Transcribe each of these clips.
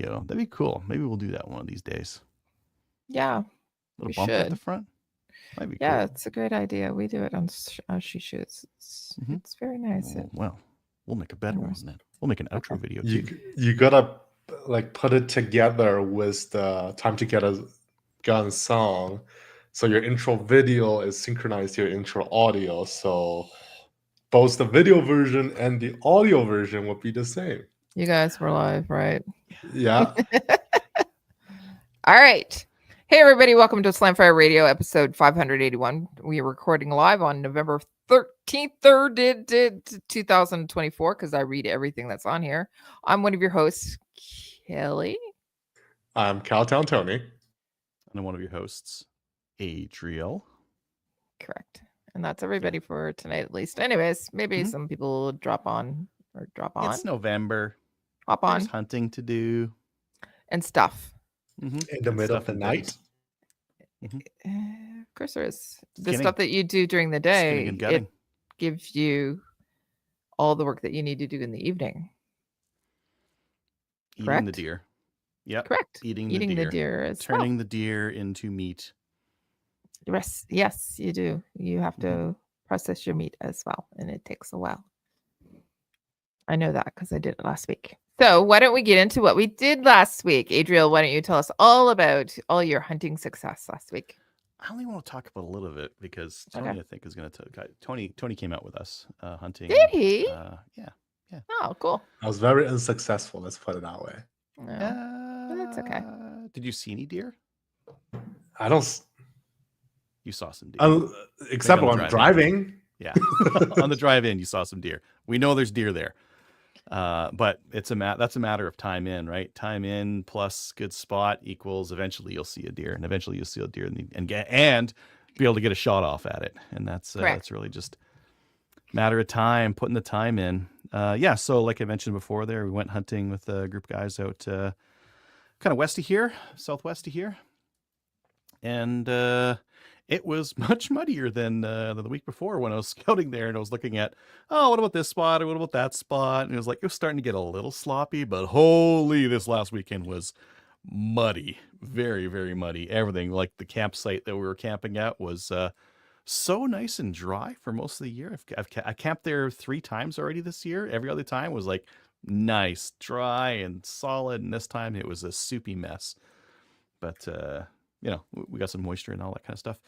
video. That'd be cool. Maybe we'll do that one of these days. Yeah. Little We bumper at the should. front. Might be Yeah, cool. it's a great idea. We do it on She Shoots. It's very nice. Well, we'll make a better one then. We'll make an outro video too. You gotta like put it together with the Time to Get a Gun song, so your intro video is synchronized to your intro audio. So both the video version and the audio version would be the same. You guys were live, right? Yeah. All right. Hey, everybody. Welcome to Slamfire Radio, episode 581. We are recording live on November 13th, 2024, because I read everything that's on here. I'm one of your hosts, Kelly. I'm Cowtown Tony. And I'm one of your hosts, Adriel. Correct. And that's everybody for tonight, at least. Anyways, maybe some people drop on. It's November. Hop on. There's hunting to do. And stuff. In the middle of the night. Of course there is. The stuff that you do during the day, it gives you all the work that you need to do in the evening. Eating the deer. Yep. Correct. Eating the deer as turning the deer into meat. Yes, you do. You have to process your meat as well, and it takes a while. I know that because I did it last week. So why don't we get into what we did last week? Adriel, why don't you tell us all about all your hunting success last week? I only want to talk about a little bit because Tony, I think, is going to talk. Tony came out with us hunting. Did he? Yeah. Oh, cool. I was very unsuccessful. Let's put it that way. That's okay. Did you see any deer? I don't. You saw some deer. Except when I'm driving. Yeah. On the drive-in, you saw some deer. We know there's deer there. But that's a matter of time in, right? Time in plus good spot equals eventually you'll see a deer, and eventually you'll see a deer and be able to get a shot off at it. And that's really just a matter of time, putting the time in. So like I mentioned before there, we went hunting with a group of guys out kind of west of here, southwest of here. And it was much muddier than the week before when I was scouting there, and I was looking at, what about this spot or what about that spot? And it was starting to get a little sloppy, but holy, this last weekend was muddy, very, very muddy. Everything, like the campsite that we were camping at was so nice and dry for most of the year. I camped there 3 times already this year. Every other time was like nice, dry and solid, and this time it was a soupy mess. But we got some moisture and all that kind of stuff.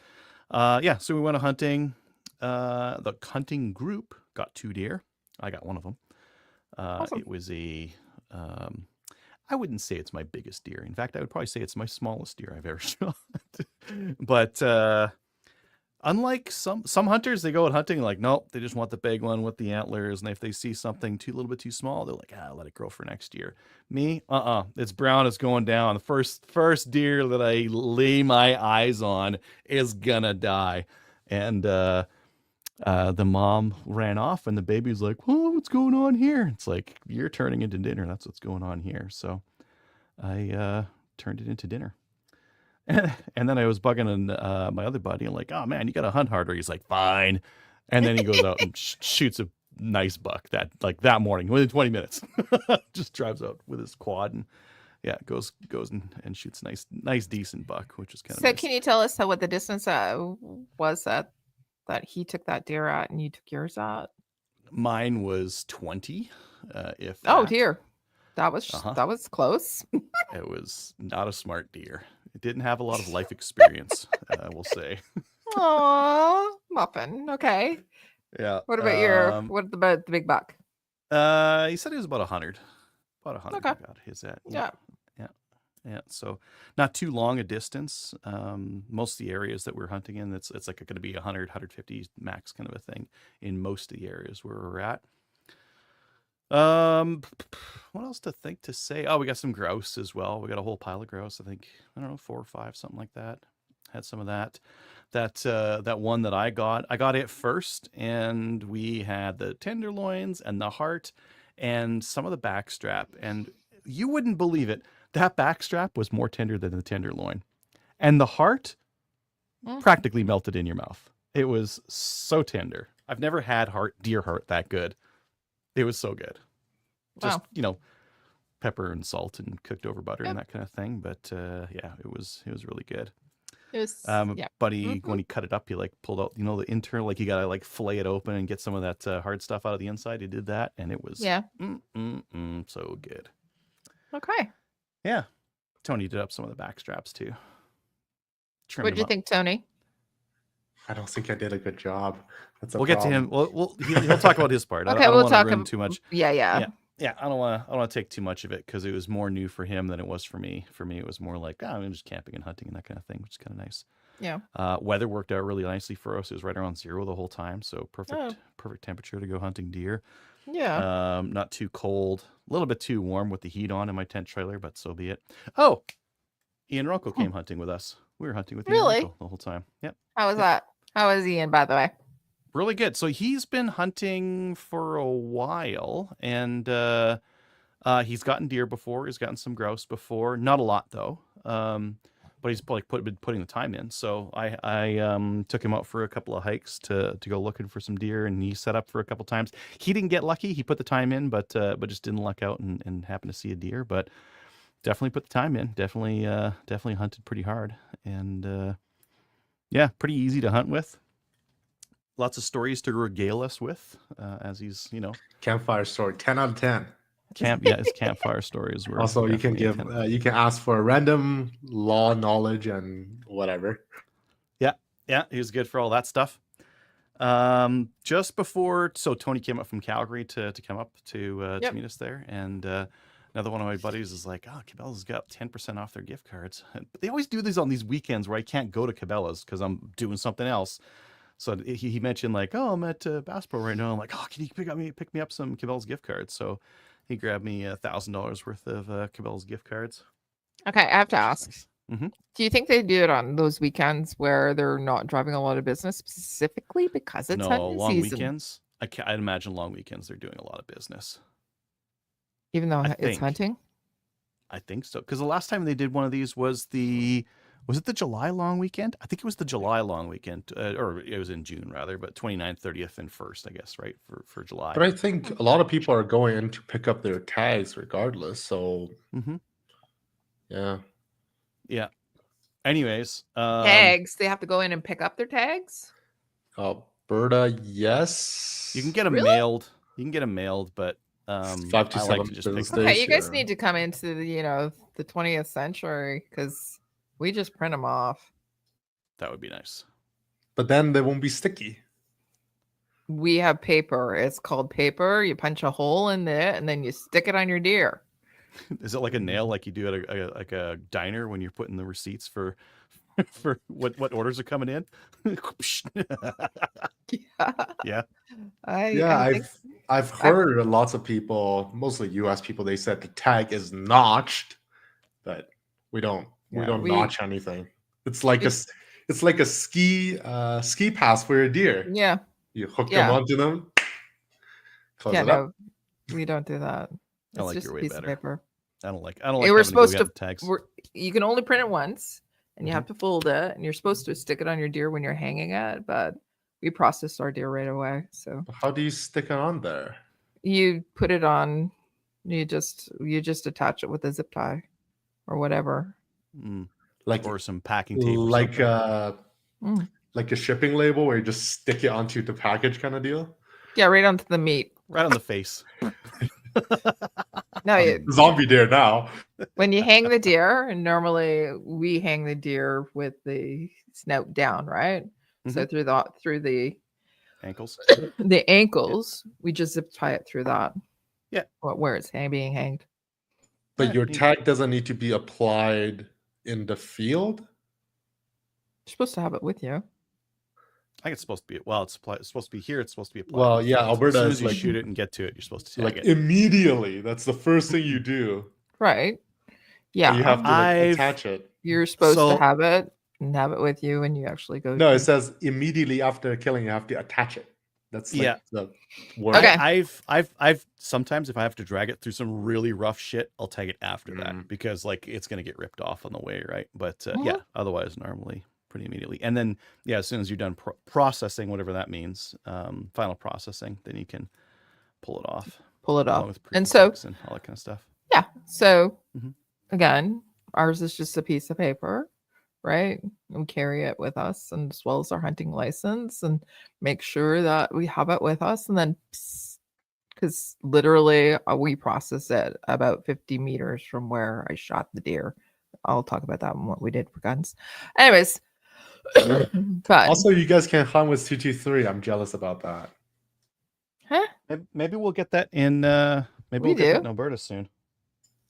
So we went hunting. The hunting group got 2 deer. I got one of them. Awesome. It was I wouldn't say it's my biggest deer. In fact, I would probably say it's my smallest deer I've ever shot. But unlike some hunters, they go out hunting like, nope, they just want the big one with the antlers. And if they see something a little bit too small, they're like, let it grow for next year. Me, it's brown, it's going down. The first deer that I lay my eyes on is gonna die. And the mom ran off, and the baby's like, "Whoa, what's going on here?" It's like, you're turning into dinner. That's what's going on here. So I turned it into dinner. And then I was bugging my other buddy and like, "Oh man, you got to hunt harder." He's like, "Fine." And then he goes out and shoots a nice buck that morning within 20 minutes. Just drives out with his quad and goes and shoots nice decent buck, which is kind of nice. Can you tell us what the distance was that he took that deer at and you took yours at? Mine was 20. Dear, that was close. It was not a smart deer. It didn't have a lot of life experience, we'll say. Aww, Muffin. Okay. Yeah. What about what about the big buck? He said he was about 100. About 100. Okay. Got his at. Yeah. So not too long a distance. Most of the areas that we're hunting in, it's like going to be 100, 150 max kind of a thing in most of the areas where we're at. What else to say? We got some grouse as well. We got a whole pile of grouse. I think, 4 or 5, something like that. Had some of that. That one that I got it first, and we had the tenderloins and the heart and some of the backstrap. And you wouldn't believe it, that backstrap was more tender than the tenderloin, and the heart practically melted in your mouth. It was so tender. I've never had deer heart that good. It was so good. Just, pepper and salt and cooked over butter Yep. and that kind of thing. But yeah, it was really good. It was, yeah. Buddy, when he cut it up, he like pulled out, the internal, like you gotta like fillet it open and get some of that hard stuff out of the inside. He did that, and it was Yeah. so good. Okay. Yeah, Tony did up some of the back straps too. Trimmed What do them you up. think, Tony? I don't think I did a good job. That's a We'll get to him. He'll talk about his part. Okay, I don't we'll want to talk ruin too much. Yeah. Yeah, I don't want to take too much of it because it was more new for him than it was for me. For me, it was more like, I'm just camping and hunting and that kind of thing, which is kind of nice. Yeah. Weather worked out really nicely for us. It was right around 0 the whole time, so perfect temperature to go hunting deer. Yeah. Not too cold, a little bit too warm with the heat on in my tent trailer, but so be it. Oh, Ian Rocco came hunting with us. We were hunting with Ian Really? Rocco the whole time. Yep. How was that? How was Ian, by the way? Really good. So he's been hunting for a while, and he's gotten deer before. He's gotten some grouse before. Not a lot though. But he's like been putting the time in. So I took him out for a couple of hikes to go looking for some deer, and he set up for a couple times. He didn't get lucky. He put the time in, but just didn't luck out and happened to see a deer. But definitely put the time in. Definitely hunted pretty hard, and yeah, pretty easy to hunt with. Lots of stories to regale us with as he's, Campfire story, 10 out of 10. his campfire stories were Also, you can definitely a 10. you can ask for random law knowledge and whatever. Yeah, he was good for all that stuff. Just before, so Tony came up from Calgary to come up to meet us there, and another one of my buddies is like, "Oh, Cabela's got 10% off their gift cards." But they always do these on these weekends where I can't go to Cabela's because I'm doing something else. So he mentioned like, "Oh, I'm at Bass Pro right now." I'm like, "Oh, can you pick me up some Cabela's gift cards?" So he grabbed me $1,000 worth of Cabela's gift cards. Okay, I have to ask. Mm-hmm. Do you think they do it on those weekends where they're not driving a lot of business specifically because it's hunting long season? weekends. I'd imagine long weekends they're doing a lot of business. Even though I it's think. hunting? I think so. Because the last time they did one of these was it the July long weekend? I think it was the July long weekend, or it was in June rather, but 29th, 30th, and 1st, I guess, right, for July. But I think a lot of people are going in to pick up their tags regardless. So, yeah. Anyways, Tags. They have to go in and pick up their tags? Alberta, yes. you can get them Really? mailed. You can get them mailed, but 5 to I 7 like to just pick business them. Okay, days, you guys yeah. need to come into the 20th century because we just print them off. That would be nice. But then they won't be sticky. We have paper. It's called paper. You punch a hole in it and then you stick it on your deer. Is it like a nail, like you do at a diner when you're putting the receipts for what orders are coming in? Yeah. I've heard lots of people, mostly US people, they said the tag is notched, but we don't notch anything. It's like a ski pass for your deer. Yeah. You hook them onto them. Close it up. We don't do that. I like just your a way piece better. of paper. I don't like We're having to go supposed get to the tags. You can only print it once and you have to fold it and you're supposed to stick it on your deer when you're hanging it, but we processed our deer right away. So How do you stick it on there? you put it on, you just attach it with a zip tie or whatever. Like or some packing tape. Like Mm. like a shipping label where you just stick it onto the package kind of deal. Yeah, right onto the meat. Right on the face. No, Zombie deer now. when you hang the deer, and normally we hang the deer with the snout down, right? So through the ankles, the ankles, we just zip tie it through that. Yeah, where it's being hanged. But your tag doesn't need to be applied in the field. You're supposed to have it with you. I think it's supposed to be. Well, it's supposed to be here. It's supposed to be applied. Well, yeah, Alberta as soon is as you like shoot it and get to it, you're supposed to tag like it. immediately. That's the first thing you do. Right. Yeah. You have to attach it. You're supposed to have it and have it with you when you actually go. No, it says immediately after killing, you have to attach it. That's like the word. Okay. I've sometimes if I have to drag it through some really rough shit, I'll tag it after that because like it's gonna get ripped off on the way, right? But yeah, otherwise normally pretty immediately. And then as soon as you're done processing, whatever that means, final processing, then you can pull it off. And so and all that kind of stuff. Yeah. So Mhm. again, ours is just a piece of paper, right? And we carry it with us, and as well as our hunting license, and make sure that we have it with us. And then, because literally we process it about 50 meters from where I shot the deer. I'll talk about that and what we did for guns. Anyways, but Also, you guys can hunt with 223. I'm jealous about that. huh? Maybe we'll get that in. Maybe We we'll get that in do. Alberta soon.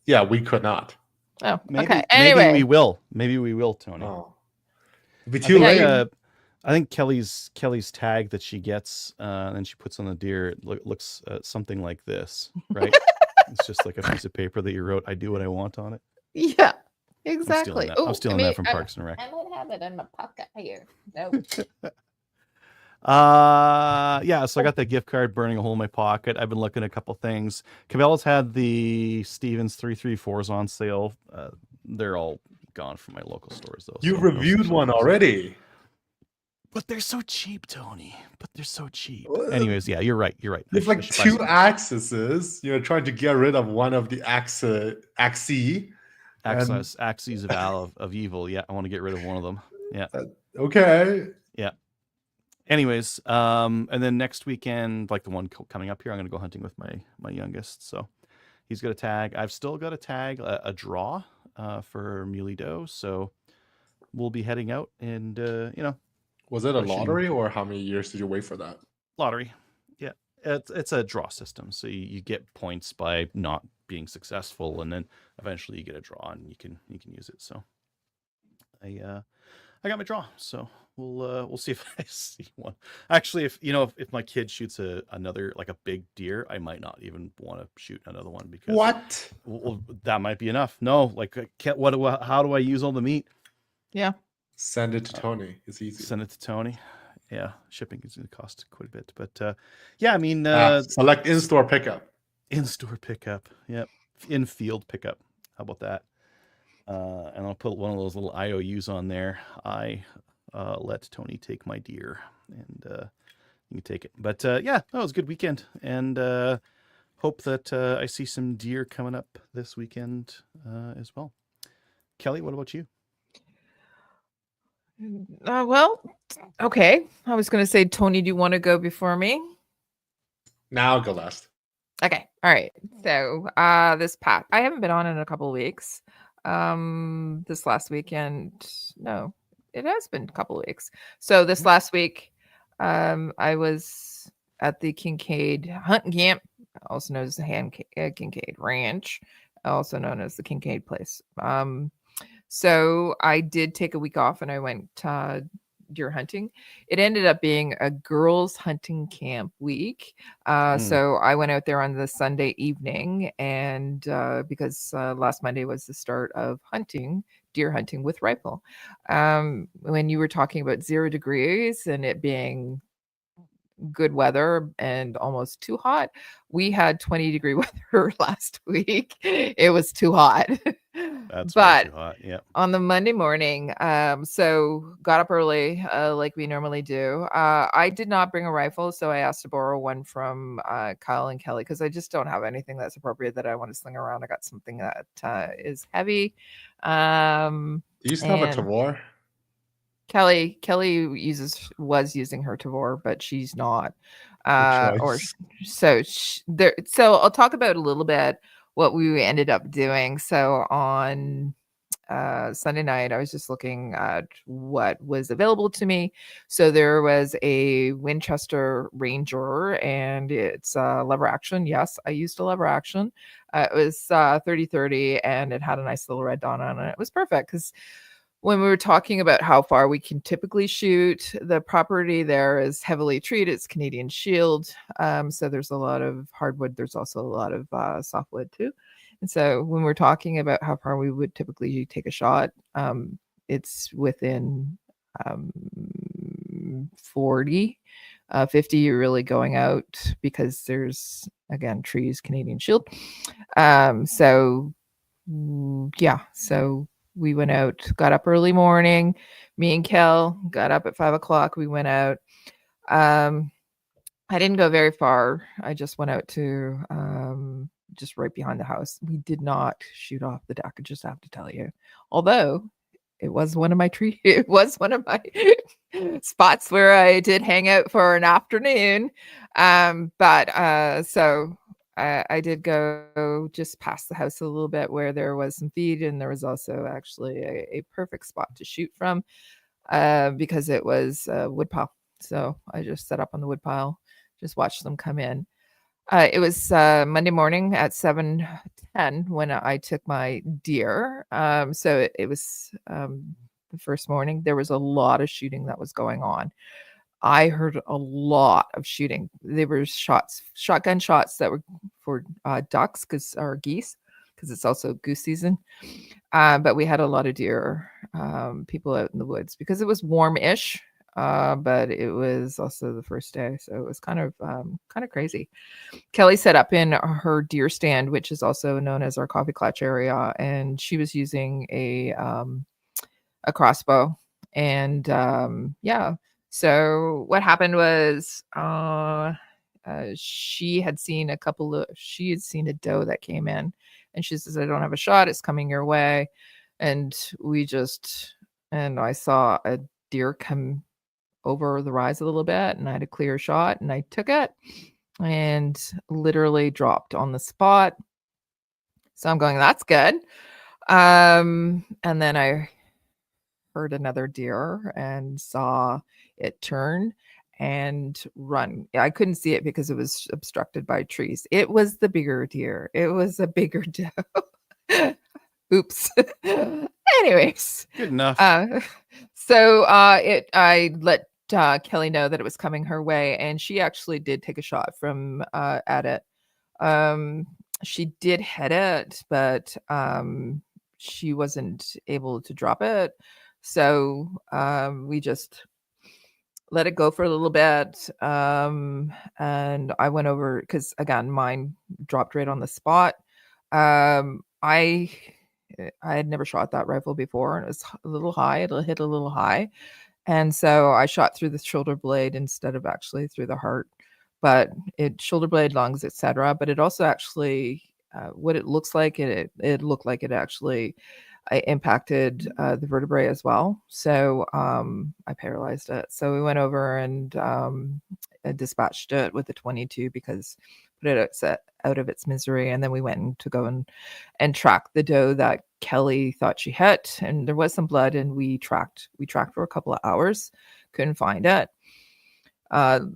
Yeah, we could not. Oh, Maybe. okay. Maybe Anyway, we will. Maybe we will, Tony. Oh, it'd be I too think, late. I think Kelly's tag that she gets and she puts on the deer looks something like this, right? It's just like a piece of paper that you wrote, "I do what I want" on it. yeah, I'm stealing exactly. that. I'm stealing that from Parks and Rec. I might have it in my pocket here. No. Yeah, so I got that gift card burning a hole in my pocket. I've been looking at a couple things. Cabela's had the Stevens 334s on sale. They're all gone from my local stores though. You so reviewed those one are- already. But they're so cheap, Tony. But they're so cheap. Well, Anyways, yeah, you're right. You're right. It's like two axes. You're trying to get rid of one of the axes. axes of evil. Yeah, I want to get rid of one of them. Yeah. Okay. Anyways, and then next weekend, like the one coming up here, I'm gonna go hunting with my youngest. So he's got a tag. I've still got a tag, a draw for muley doe. So we'll be heading out and Was it a Pushing. lottery, or how many years did you wait for that? lottery. Yeah, it's a draw system. So you get points by not being successful, and then eventually you get a draw and you can use it. So I got my draw. So we'll see if I see one. Actually, if my kid shoots another like a big deer, I might not even want to shoot another one because What? well, that might be enough. No, like how do I use all the meat? Yeah. Send it to Tony. It's easy. Send it to Tony. Yeah, shipping is going to cost quite a bit, but yeah, I mean, Select in-store pickup. in-store pickup. Yep, in-field pickup. How about that? And I'll put one of those little IOUs on there. I let Tony take my deer, and you can take it. But yeah, that was a good weekend, and hope that I see some deer coming up this weekend as well. Kelly, what about you? Well, okay. I was going to say, Tony, do you want to go before me? Now I'll go last. Okay. All right. So this path, I haven't been on in a couple of weeks. This last weekend, no, it has been a couple of weeks. So this last week, I was at the Kincaid Hunting Camp, also known as the Kincaid Ranch, also known as the Kincaid Place. So I did take a week off and I went deer hunting. It ended up being a girls hunting camp week. So I went out there on the Sunday evening, and because last Monday was the start of deer hunting with rifle. When you were talking about 0 degrees and it being good weather and almost too hot, we had 20-degree weather last week. It was too hot. That's but way too hot. Yeah. on the Monday morning, so got up early, like we normally do. I did not bring a rifle, so I asked to borrow one from Kyle and Kelly because I just don't have anything that's appropriate that I want to sling around. I got something that is heavy. Do you still have a and- Tavor? Kelly was using her Tavor, but she's not. So I'll talk about a little bit what we ended up doing. So on Sunday night, I was just looking at what was available to me. So there was a Winchester Ranger, and it's lever action. Yes, I used a lever action. It was 30-30, and it had a nice little red dot on it. It was perfect because when we were talking about how far we can typically shoot, the property there is heavily treated. It's Canadian Shield. So there's a lot of hardwood. There's also a lot of softwood too. And so when we're talking about how far we would typically take a shot, it's within 40, 50, you're really going out because there's, again, trees, Canadian Shield. So we went out, got up early morning. Me and Kel got up at 5 o'clock. We went out. I didn't go very far. I just went out to just right behind the house. We did not shoot off the deck. I just have to tell you, although it was one of my it was one of my spots where I did hang out for an afternoon. So I did go just past the house a little bit where there was some feed, and there was also actually a perfect spot to shoot from because it was a wood pile. So I just set up on the wood pile, just watched them come in. It was Monday morning at 7:10 when I took my deer. So it was the first morning. There was a lot of shooting that was going on. I heard a lot of shooting. There were shotgun shots that were for ducks or geese, because it's also goose season. But we had a lot of deer, people out in the woods because it was warm-ish. But it was also the first day, so it was kind of crazy. Kelly set up in her deer stand, which is also known as our coffee clutch area, and she was using a crossbow. And yeah, so what happened was she had seen a doe that came in, and she says, "I don't have a shot. It's coming your way." And I saw a deer come over the rise a little bit, and I had a clear shot, and I took it and literally dropped on the spot. So I'm going, that's good. And then I heard another deer and saw it turn and run. I couldn't see it because it was obstructed by trees. It was the bigger deer. It was a bigger doe. Oops. Anyways, Good enough. So I let Kelly know that it was coming her way, and she actually did take a shot from at it. She did hit it, but she wasn't able to drop it. So we just let it go for a little bit. And I went over because, again, mine dropped right on the spot. I had never shot that rifle before, and it was a little high. It'll hit a little high. And so I shot through the shoulder blade instead of actually through the heart. But it shoulder blade, lungs, etc. But it also actually, what it looks like, it looked like it actually impacted the vertebrae as well. So I paralyzed it. So we went over and dispatched it with the 22 because put it out of its misery. And then we went to go and track the doe that Kelly thought she hit. And there was some blood, and we tracked for a couple of hours, couldn't find it.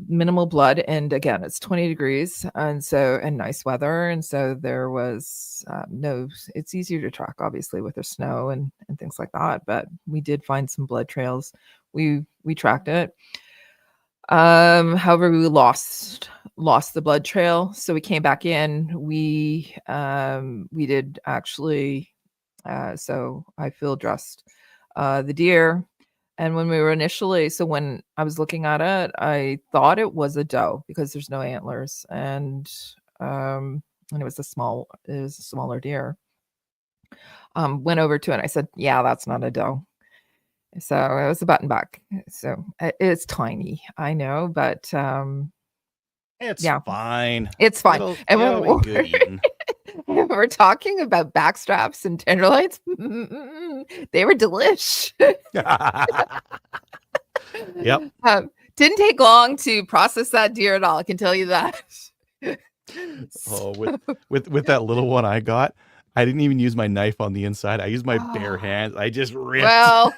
Minimal blood, and again, it's 20 degrees, and nice weather, and so there was it's easier to track obviously with the snow and things like that, but we did find some blood trails. We tracked it. However, we lost the blood trail, so we came back in. We did actually so I field dressed the deer. And when we were when I was looking at it, I thought it was a doe because there's no antlers, and it was a smaller deer. Went over to it, and I said, "Yeah, that's not a doe." So it was a button buck. So it's tiny, I know, but It's yeah, fine. it's fine. And It'll be good eating. we're talking about backstraps and tenderloins. They were delish. Yep. Didn't take long to process that deer at all. I can tell you that. Oh, with that little one I got, I didn't even use my knife on the inside. I used my bare hands. I just ripped. Well,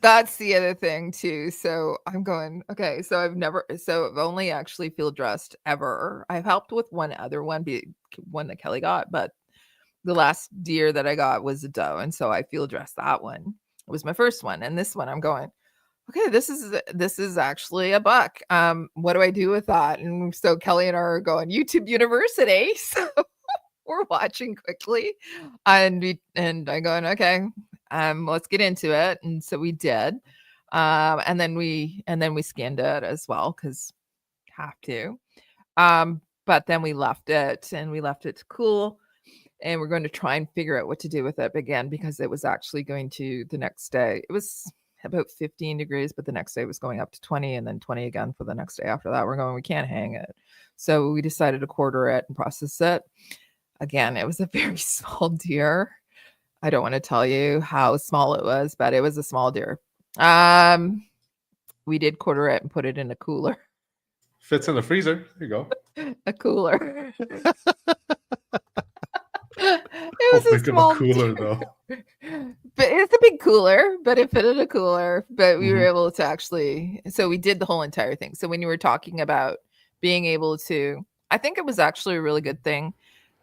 that's the other thing too. So I'm going, okay. So I've only actually field dressed ever. I've helped with one other one that Kelly got, but the last deer that I got was a doe. And so I field dressed that one. It was my first one. And this one I'm going, okay, this is actually a buck. What do I do with that? And so Kelly and I are going YouTube University. So we're watching quickly, and I'm going, okay, let's get into it. And so we did, and then we skinned it as well because have to. But then we left it to cool, and we're going to try and figure out what to do with it again because it was actually going to the next day. It was about 15 degrees, but the next day was going up to 20 and then 20 again for the next day after that. We're going, we can't hang it. So we decided to quarter it and process it. again, it was a very small deer. I don't want to tell you how small it was, but it was a small deer. We did quarter it and put it in a cooler. Fits in the freezer. There you go. A cooler. It How was a big of a small cooler, deer. though? But it's a big cooler, but it fit in a cooler. But we were Mhm. able to actually, so we did the whole entire thing. So when you were talking about being able to, I think it was actually a really good thing,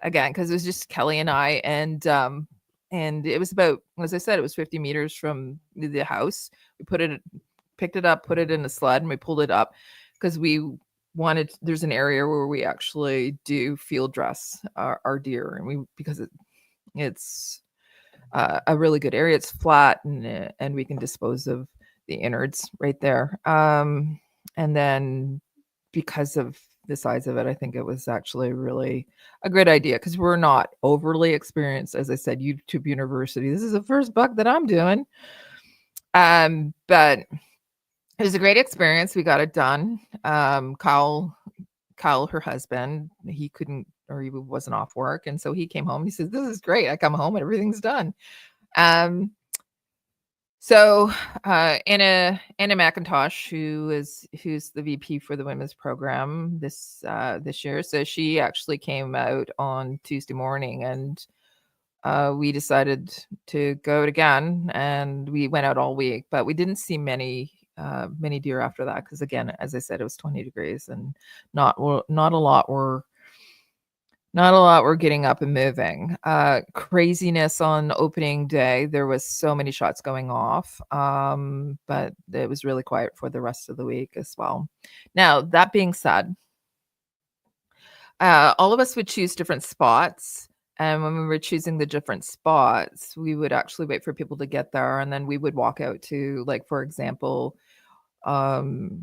again, because it was just Kelly and I, and it was about, as I said, it was 50 meters from the house. We picked it up, put it in a sled, and we pulled it up because we wanted. There's an area where we actually do field dress our deer, and because it's a really good area. It's flat, and we can dispose of the innards right there. And then because of the size of it, I think it was actually really a great idea because we're not overly experienced. As I said, YouTube University. This is the first buck that I'm doing. But it was a great experience. We got it done. Kyle, her husband, he couldn't, or he wasn't off work, and so he came home. He says, "This is great. I come home and everything's done." So Anna McIntosh, who's the VP for the women's program this year, so she actually came out on Tuesday morning, and we decided to go again, and we went out all week, but we didn't see many deer after that because, again, as I said, it was 20 degrees and not a lot were getting up and moving. Craziness on opening day. There was so many shots going off, but it was really quiet for the rest of the week as well. Now, that being said, all of us would choose different spots. And when we were choosing the different spots, we would actually wait for people to get there. And then we would walk out to, like, for example, Anna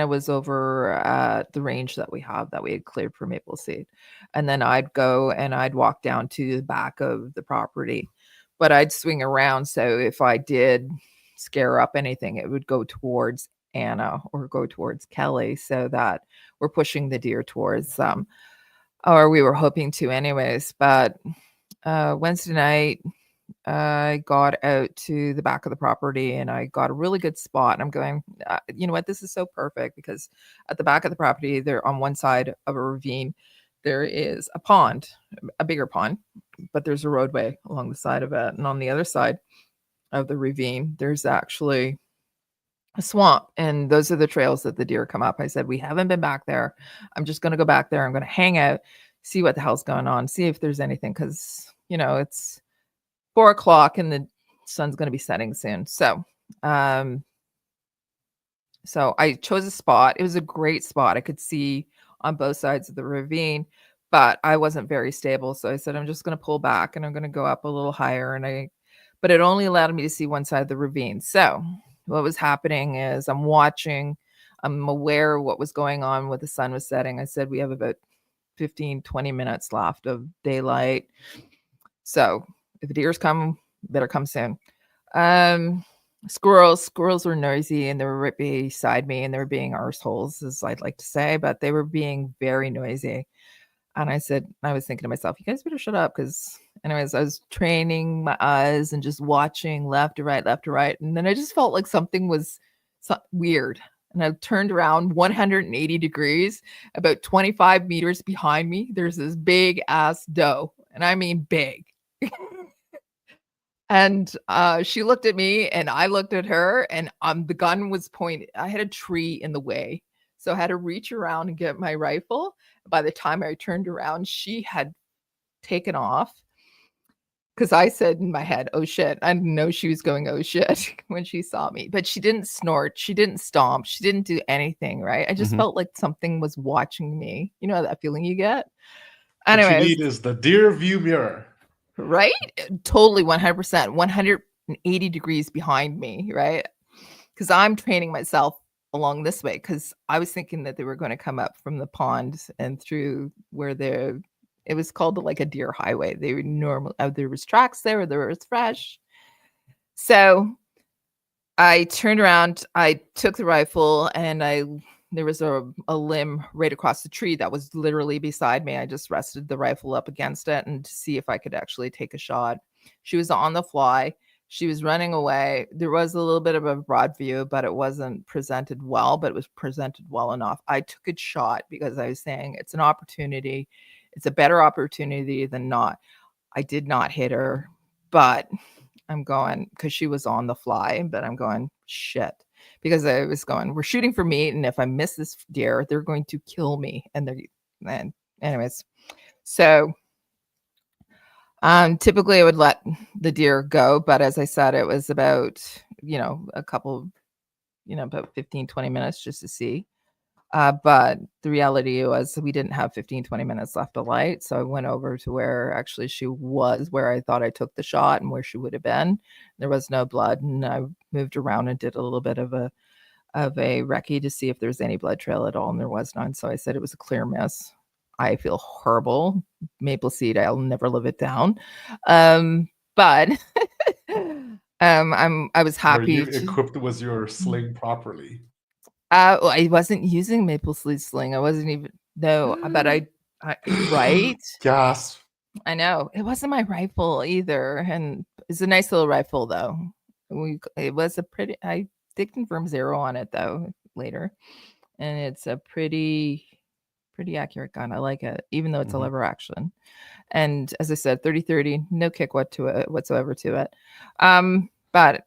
was over at the range that we had cleared for maple seed. And then I'd go and I'd walk down to the back of the property, but I'd swing around. So if I did scare up anything, it would go towards Anna or go towards Kelly so that we're pushing the deer towards them, or we were hoping to anyways. But Wednesday night, I got out to the back of the property and I got a really good spot. And I'm going, you know what? This is so perfect because at the back of the property, there on one side of a ravine, there is a pond, a bigger pond, but there's a roadway along the side of it. And on the other side of the ravine, there's actually a swamp. And those are the trails that the deer come up. I said, we haven't been back there. I'm just going to go back there. I'm going to hang out, see what the hell's going on, see if there's anything. Cause it's 4:00 and the sun's going to be setting soon. So I chose a spot. It was a great spot. I could see on both sides of the ravine, but I wasn't very stable. So I said, I'm just going to pull back and I'm going to go up a little higher. But it only allowed me to see one side of the ravine. So what was happening is I'm aware of what was going on when the sun was setting. I said, we have about 15-20 minutes left of daylight. So if the deers come, better come soon. Squirrels were noisy and they were right beside me and they were being arseholes, as I'd like to say, but they were being very noisy. And I was thinking to myself, you guys better shut up. Because anyways, I was training my eyes and just watching left to right. And then I just felt like something was weird. And I turned around 180 degrees, about 25 meters behind me. There's this big ass doe. And I mean big. And she looked at me and I looked at her and the gun was pointed. I had a tree in the way. So I had to reach around and get my rifle. By the time I turned around, she had taken off because I said in my head, oh shit. I didn't know she was going, oh shit, when she saw me. But she didn't snort. She didn't stomp. She didn't do anything, right? I just felt like something was watching me. You know that feeling you get? Anyways. What you Anyways. need is the deer view mirror. Right? Totally 100%, 180 degrees behind me, right? Because I'm training myself along this way because I was thinking that they were going to come up from the pond and through where it was called like a deer highway. They were normal. There was tracks there was fresh. So I turned around, I took the rifle and I there was a limb right across the tree that was literally beside me. I just rested the rifle up against it and to see if I could actually take a shot. She was on the fly. She was running away. There was a little bit of a broad view, but it wasn't presented well, but it was presented well enough. I took a shot because I was saying it's an opportunity. It's a better opportunity than not. I did not hit her, but I'm going because she was on the fly, but I'm going shit because I was going, we're shooting for meat. And if I miss this deer, they're going to kill me. And anyways, so typically I would let the deer go, but as I said, it was about, a couple, about 15, 20 minutes just to see. But the reality was we didn't have 15, 20 minutes left of light. So I went over to where actually she was, where I thought I took the shot and where she would have been. There was no blood. And I moved around and did a little bit of a recce to see if there's any blood trail at all. And there was none. So I said it was a clear miss. I feel horrible. Maple Seed, I'll never live it down. But I was happy. Were you equipped with your sling properly? I wasn't using Maple Seed sling. I wasn't even but I right. Gasp. I know it wasn't my rifle either, and it's a nice little rifle though. It was I did confirm 0 on it though later, and it's a pretty accurate gun. I like it, even though it's a lever action. And as I said, 30-30, no kick whatsoever to it. But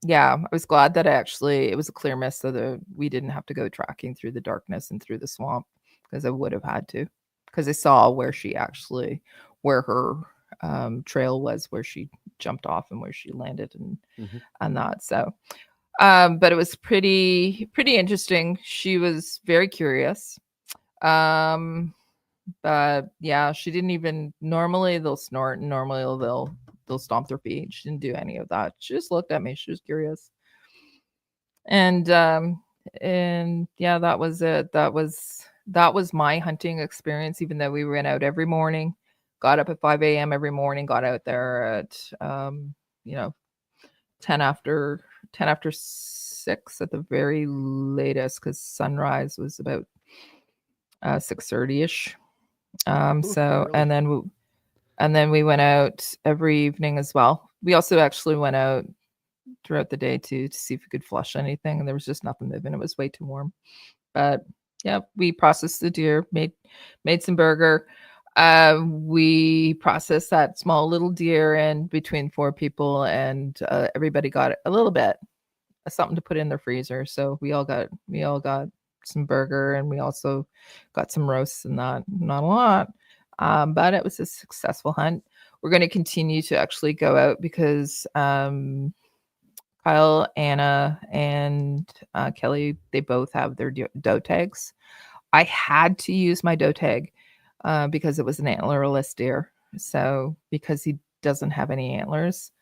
yeah, I was glad that it was a clear miss so that we didn't have to go tracking through the darkness and through the swamp because I would have had to, because I saw where her trail was, where she jumped off and where she landed and that. So, but it was pretty interesting. She was very curious. But yeah, she didn't even, normally they'll snort and normally they'll stomp their feet. She didn't do any of that. She just looked at me. She was curious. And yeah, that was it. That was my hunting experience, even though we went out every morning, got up at 5 a.m. every morning, got out there at 10 after 6 at the very latest, because sunrise was about 6:30ish. So really? and then we went out every evening as well. We also actually went out throughout the day to see if we could flush anything, and there was just nothing moving. It was way too warm. But yeah, we processed the deer, made some burger. We processed that small little deer, and between 4 people, and everybody got a little bit something to put in their freezer. So we all got some burger, and we also got some roasts, and not a lot. But it was a successful hunt. We're going to continue to actually go out because Kyle, Anna, and Kelly, they both have their doe tags. I had to use my doe tag because it was an antlerless deer. So because he doesn't have any antlers,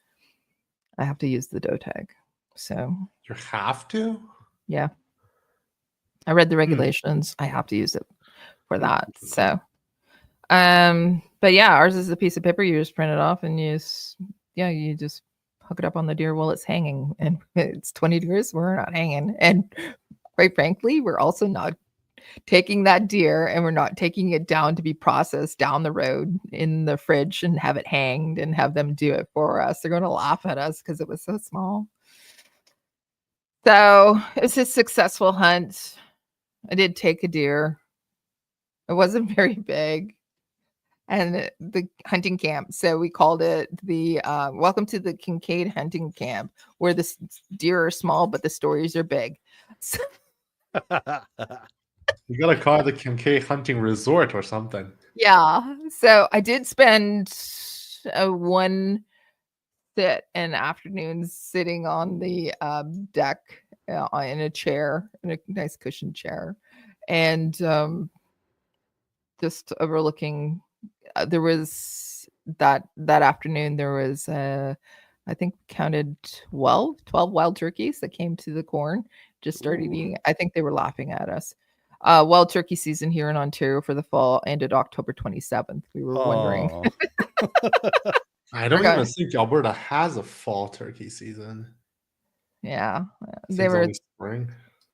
I have to use the doe tag. So you have to? Yeah. I read the regulations. I have to use it for that. So, but yeah, ours is a piece of paper. You just print it off and you just hook it up on the deer while it's hanging. And it's 20 degrees. We're not hanging. And quite frankly, we're also not taking that deer and we're not taking it down to be processed down the road in the fridge and have it hanged and have them do it for us. They're going to laugh at us because it was so small. So it's a successful hunt. I did take a deer. It wasn't very big. And the hunting camp. So we called it the Welcome to the Kincaid Hunting Camp, where the deer are small, but the stories are big. So, you got to call it the Kincaid Hunting Resort or something. Yeah. So I did spend one an afternoon sitting on the deck in a chair, in a nice cushioned chair, and just overlooking. There was that afternoon. There was I think counted 12 wild turkeys that came to the corn. Just started eating. I think they were laughing at us. Wild turkey season here in Ontario for the fall ended October 27th. We were wondering. I don't even think Alberta has a fall turkey season. Yeah, they were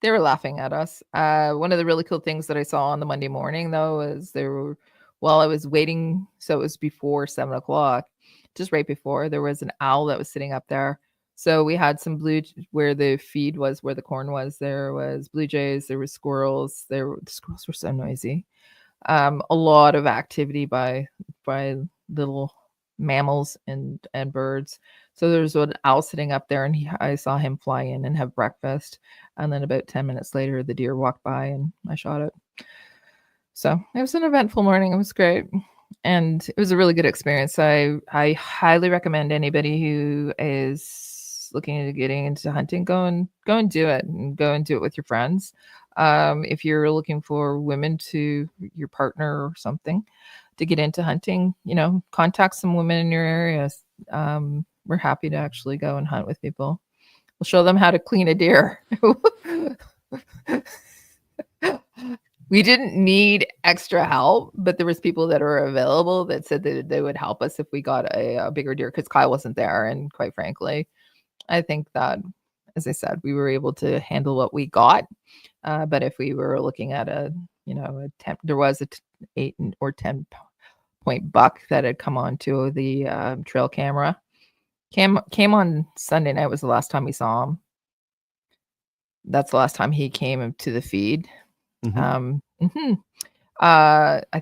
They were laughing at us. One of the really cool things that I saw on the Monday morning, though, is while I was waiting, so it was before 7 o'clock, just right before, there was an owl that was sitting up there. So we had some where the feed was, where the corn was. There was blue jays, there were squirrels. The squirrels were so noisy. A lot of activity by little mammals and birds. So there's an owl sitting up there, and I saw him fly in and have breakfast. And then about 10 minutes later, the deer walked by and I shot it. So it was an eventful morning. It was great. And it was a really good experience. I highly recommend anybody who is looking at getting into hunting, go and do it, and go and do it with your friends. If you're looking for women to your partner or something to get into hunting, contact some women in your area. We're happy to actually go and hunt with people. We'll show them how to clean a deer. We didn't need extra help, but there was people that are available that said that they would help us if we got a bigger deer, because Kyle wasn't there. And quite frankly, I think that, as I said, we were able to handle what we got. But if we were looking at there was a 8 or 10 point buck that had come onto the trail camera. Came on Sunday night was the last time we saw him. That's the last time he came to the feed. I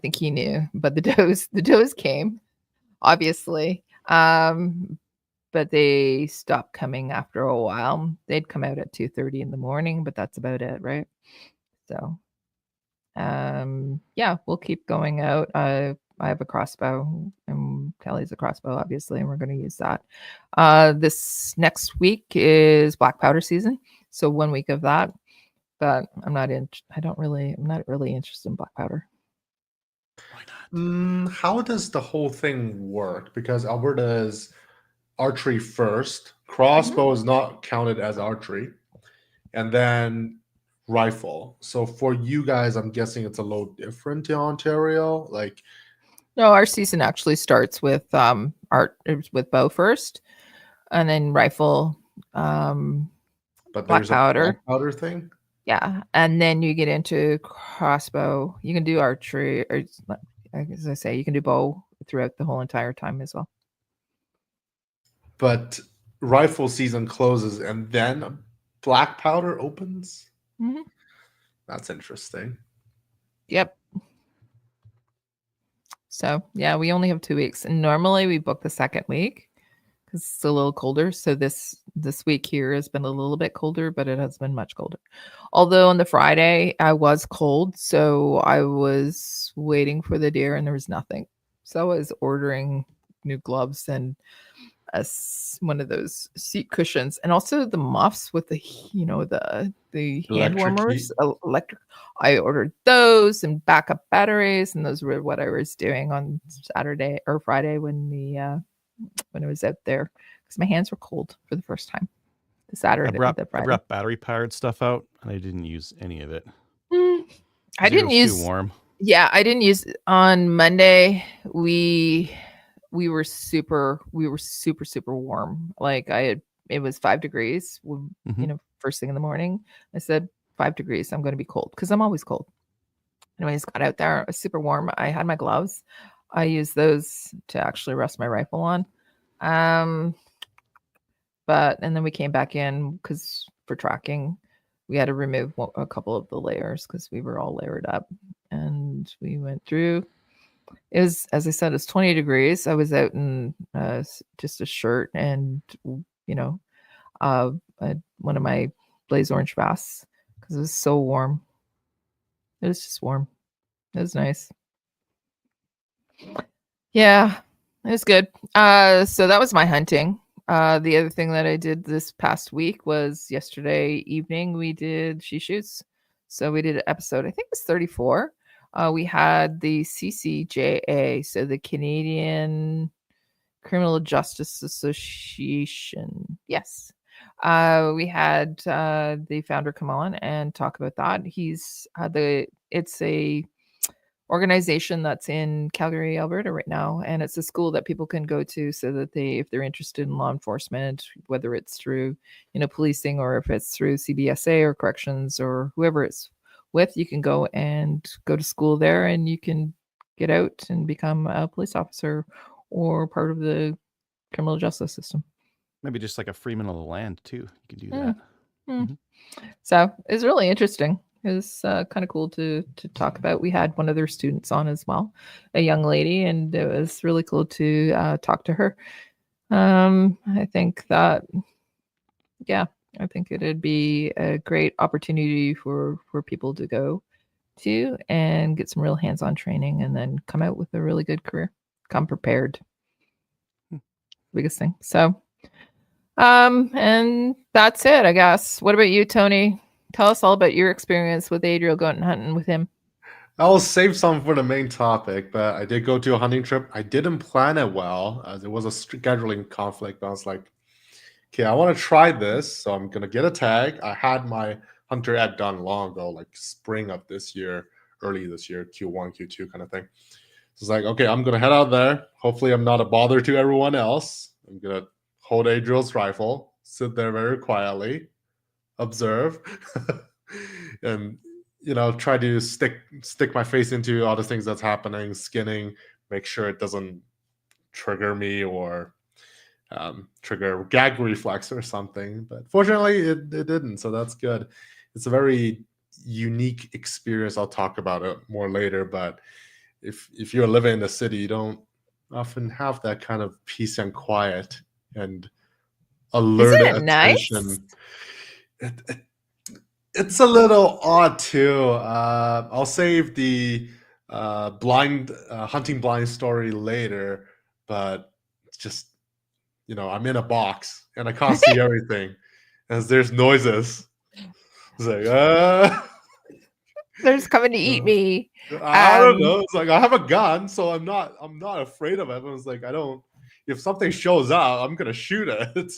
think he knew, but the does came, obviously. But they stopped coming after a while. They'd come out at 2:30 in the morning, but that's about it, right? So, yeah, we'll keep going out. I have a crossbow, and Kelly's a crossbow, obviously, and we're going to use that. This next week is black powder season, so 1 week of that. But I'm not really interested in black powder. Why not? How does the whole thing work? Because Alberta is archery first. Crossbow is not counted as archery. And then rifle. So for you guys, I'm guessing it's a little different in Ontario. No, our season actually starts with with bow first, and then rifle, but black there's powder. a black powder thing. Yeah, and then you get into crossbow. You can do archery, or as I say, you can do bow throughout the whole entire time as well. But rifle season closes and then black powder opens. Mm-hmm. That's interesting. Yep. So yeah, we only have 2 weeks, and normally we book the second week because it's a little colder. So this week here has been a little bit colder, but it has been much colder. Although on the Friday I was cold, so I was waiting for the deer and there was nothing. So I was ordering new gloves and one of those seat cushions, and also the muffs with the hand warmers, electric. I ordered those and backup batteries, and those were what I was doing on Saturday or Friday when I was out there, because my hands were cold for the first time. The Saturday, I brought battery powered stuff out, and I didn't use any of it. I didn't use. Too warm. Yeah, I didn't use on Monday. We were super warm. It was 5 degrees, first thing in the morning. I said 5 degrees. I'm going to be cold because I'm always cold. Anyways, got out there. It was super warm. I had my gloves. I used those to actually rest my rifle on. And then we came back in because for tracking, we had to remove a couple of the layers because we were all layered up, and we went through. It was, as I said, it's 20 degrees. I was out in just a shirt and, one of my Blaze Orange vests because it was so warm. It was just warm. It was nice. Yeah, it was good. So that was my hunting. The other thing that I did this past week was yesterday evening, we did She Shoots. So we did an episode, I think it was 34. We had the CCJA, so the Canadian Criminal Justice Association. Yes. We had the founder come on and talk about that. It's a organization that's in Calgary, Alberta right now, and it's a school that people can go to so that if they're interested in law enforcement, whether it's through policing or if it's through CBSA or corrections or whoever it's with, you can go to school there, and you can get out and become a police officer or part of the criminal justice system. Maybe just like a freeman of the land too. You can do Mm. that. Mm. So it's really interesting. It was kind of cool to talk about. We had one of their students on as well, a young lady, and it was really cool to talk to her. I think that, yeah, I think it'd be a great opportunity for people to go to and get some real hands-on training and then come out with a really good career. Come prepared. Biggest thing. So, and that's it, I guess. What about you, Tony? Tell us all about your experience with Adriel going hunting with him. I'll save some for the main topic, but I did go to a hunting trip. I didn't plan it well, as it was a scheduling conflict. But I was like, okay, I want to try this, so I'm gonna get a tag. I had my hunter ad done long ago, like spring of this year, early this year, Q1, Q2 kind of thing. So it's like, okay, I'm gonna head out there. Hopefully, I'm not a bother to everyone else. I'm gonna hold Adriel's rifle, sit there very quietly, observe, and try to stick my face into all the things that's happening, skinning, make sure it doesn't trigger me or trigger gag reflex or something. But fortunately, it didn't, so that's good. It's a very unique experience. I'll talk about it more later, but if you're living in the city, you don't often have that kind of peace and quiet and alert Isn't it nice? attention. It's a little odd too. I'll save the hunting blind story later, but it's just I'm in a box and I can't see everything as there's noises. It's like they're just coming to eat me. I don't know. It's like I have a gun, so I'm not afraid of it. But it's like if something shows up, I'm gonna shoot it.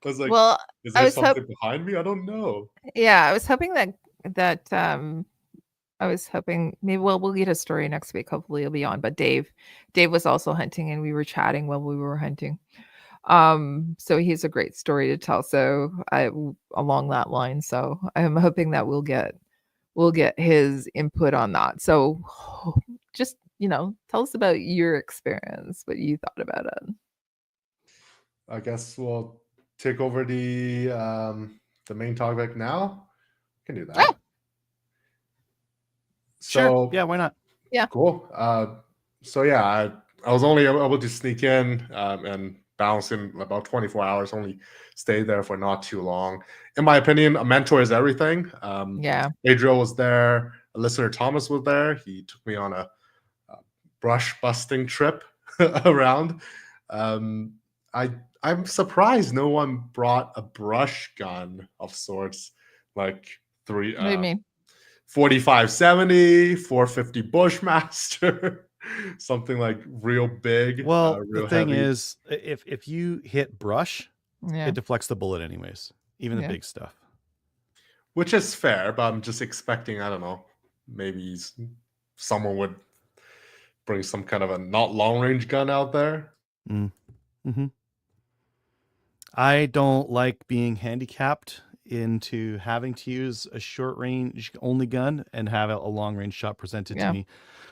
I was like, well, is there something behind me? I don't know. Yeah, I was hoping that I was hoping maybe we'll get a story next week. Hopefully it'll be on. But Dave was also hunting, and we were chatting while we were hunting. So he's a great story to tell. So along that line. So I'm hoping that we'll get his input on that. So just tell us about your experience, what you thought about it. I guess we'll take over the main topic now. We can do that. Sure. Yeah, why not? Yeah. Cool. So yeah, I was only able to sneak in and bounce in about 24 hours. Only stayed there for not too long. In my opinion, a mentor is everything. Yeah. Adriel was there. A listener, Thomas, was there. He took me on a brush busting trip around. I'm surprised no one brought a brush gun of sorts, like What do you mean? 4570, 450 Bushmaster, something like real big. Well, real the thing heavy. is, if you hit brush, Yeah. it deflects the bullet anyways, even the big stuff. Which is fair, but I'm just expecting, I don't know, maybe someone would bring some kind of a not long range gun out there. Mm-hmm. I don't like being handicapped into having to use a short range only gun and have a long range shot presented to me.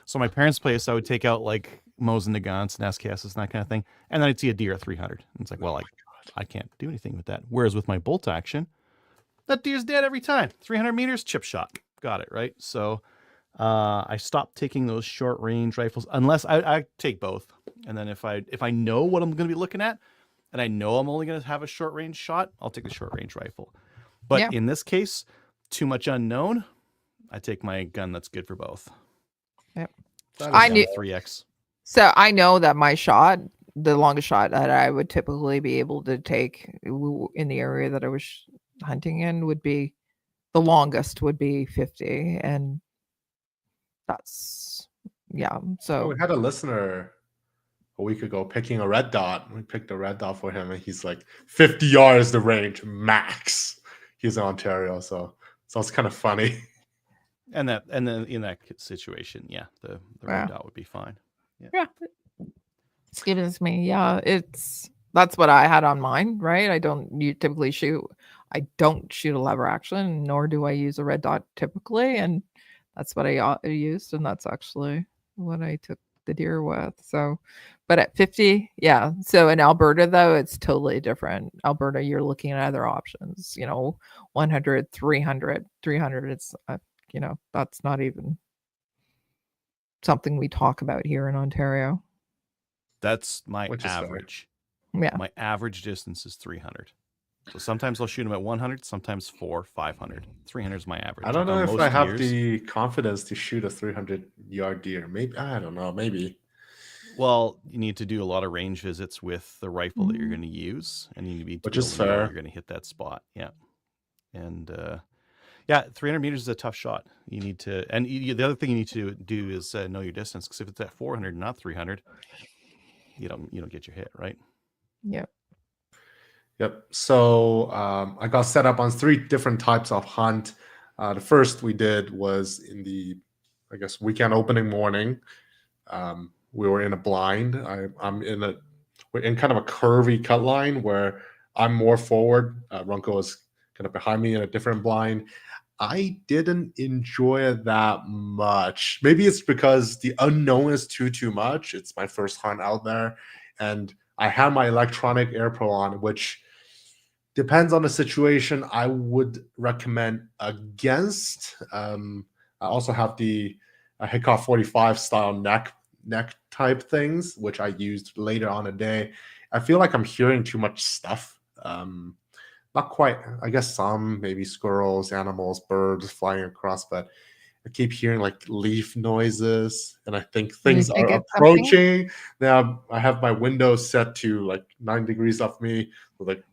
So my parents' place, I would take out like Mosin Nagants and SKSs and that kind of thing, and then I'd see a deer at 300. And it's like, well, I can't do anything with that. Whereas with my bolt action, that deer's dead every time. 300 meters, chip shot. Got it, right? So I stopped taking those short range rifles unless I take both. And then if I know what I'm going to be looking at and I know I'm only going to have a short range shot, I'll take the short range rifle. But in this case, too much unknown, I take my gun that's good for both. Yep. I knew 3X. So I know that my shot, the longest shot that I would typically be able to take in the area that I was hunting in would be the longest would be 50, and that's So we had a listener a week ago picking a red dot. We picked a red dot for him, and he's like 50 yards the range max. He's in Ontario, so it's kind of funny. And then in that situation, yeah, the Wow. red dot would be fine. Yeah. Excuse me. Yeah, that's what I had on mine, right? I don't typically shoot. I don't shoot a lever action, nor do I use a red dot typically, and that's what I used, and that's actually what I took the deer with. So, but at 50, yeah. So in Alberta though, it's totally different. Alberta, you're looking at other options. 100, 300, 300. It's that's not even something we talk about here in Ontario. That's my Which is fair. average. Yeah. My average distance is 300. So sometimes I'll shoot them at 100, sometimes 400, 500. 300 is my average. I don't know On if most I have years- the confidence to shoot a 300-yard deer. Maybe I don't know. Maybe. Well, you need to do a lot of range visits with the rifle that you're Mhm. going to use, and you need to be Which able is to know fair. you're going to hit that spot. Yeah, and yeah, 300 meters is a tough shot. You need to, and the other thing you need to do is know your distance, because if it's at 400, not 300, you don't get your hit, right? Yep. Yep. So I got set up on 3 different types of hunt. The first we did was in the, I guess, weekend opening morning. We were in a blind. We're in kind of a curvy cut line where I'm more forward. Runko is kind of behind me in a different blind. I didn't enjoy it that much. Maybe it's because the unknown is too much. It's my first hunt out there, and I have my electronic Air Pro on, which depends on the situation. I would recommend against. I also have the Hickok 45 style neck type things, which I used later on a day. I feel like I'm hearing too much stuff. Not quite. I guess some, maybe squirrels, animals, birds flying across, but I keep hearing like leaf noises, and I think things think are it's something? approaching. Now I have my window set to like 9 degrees off me, with like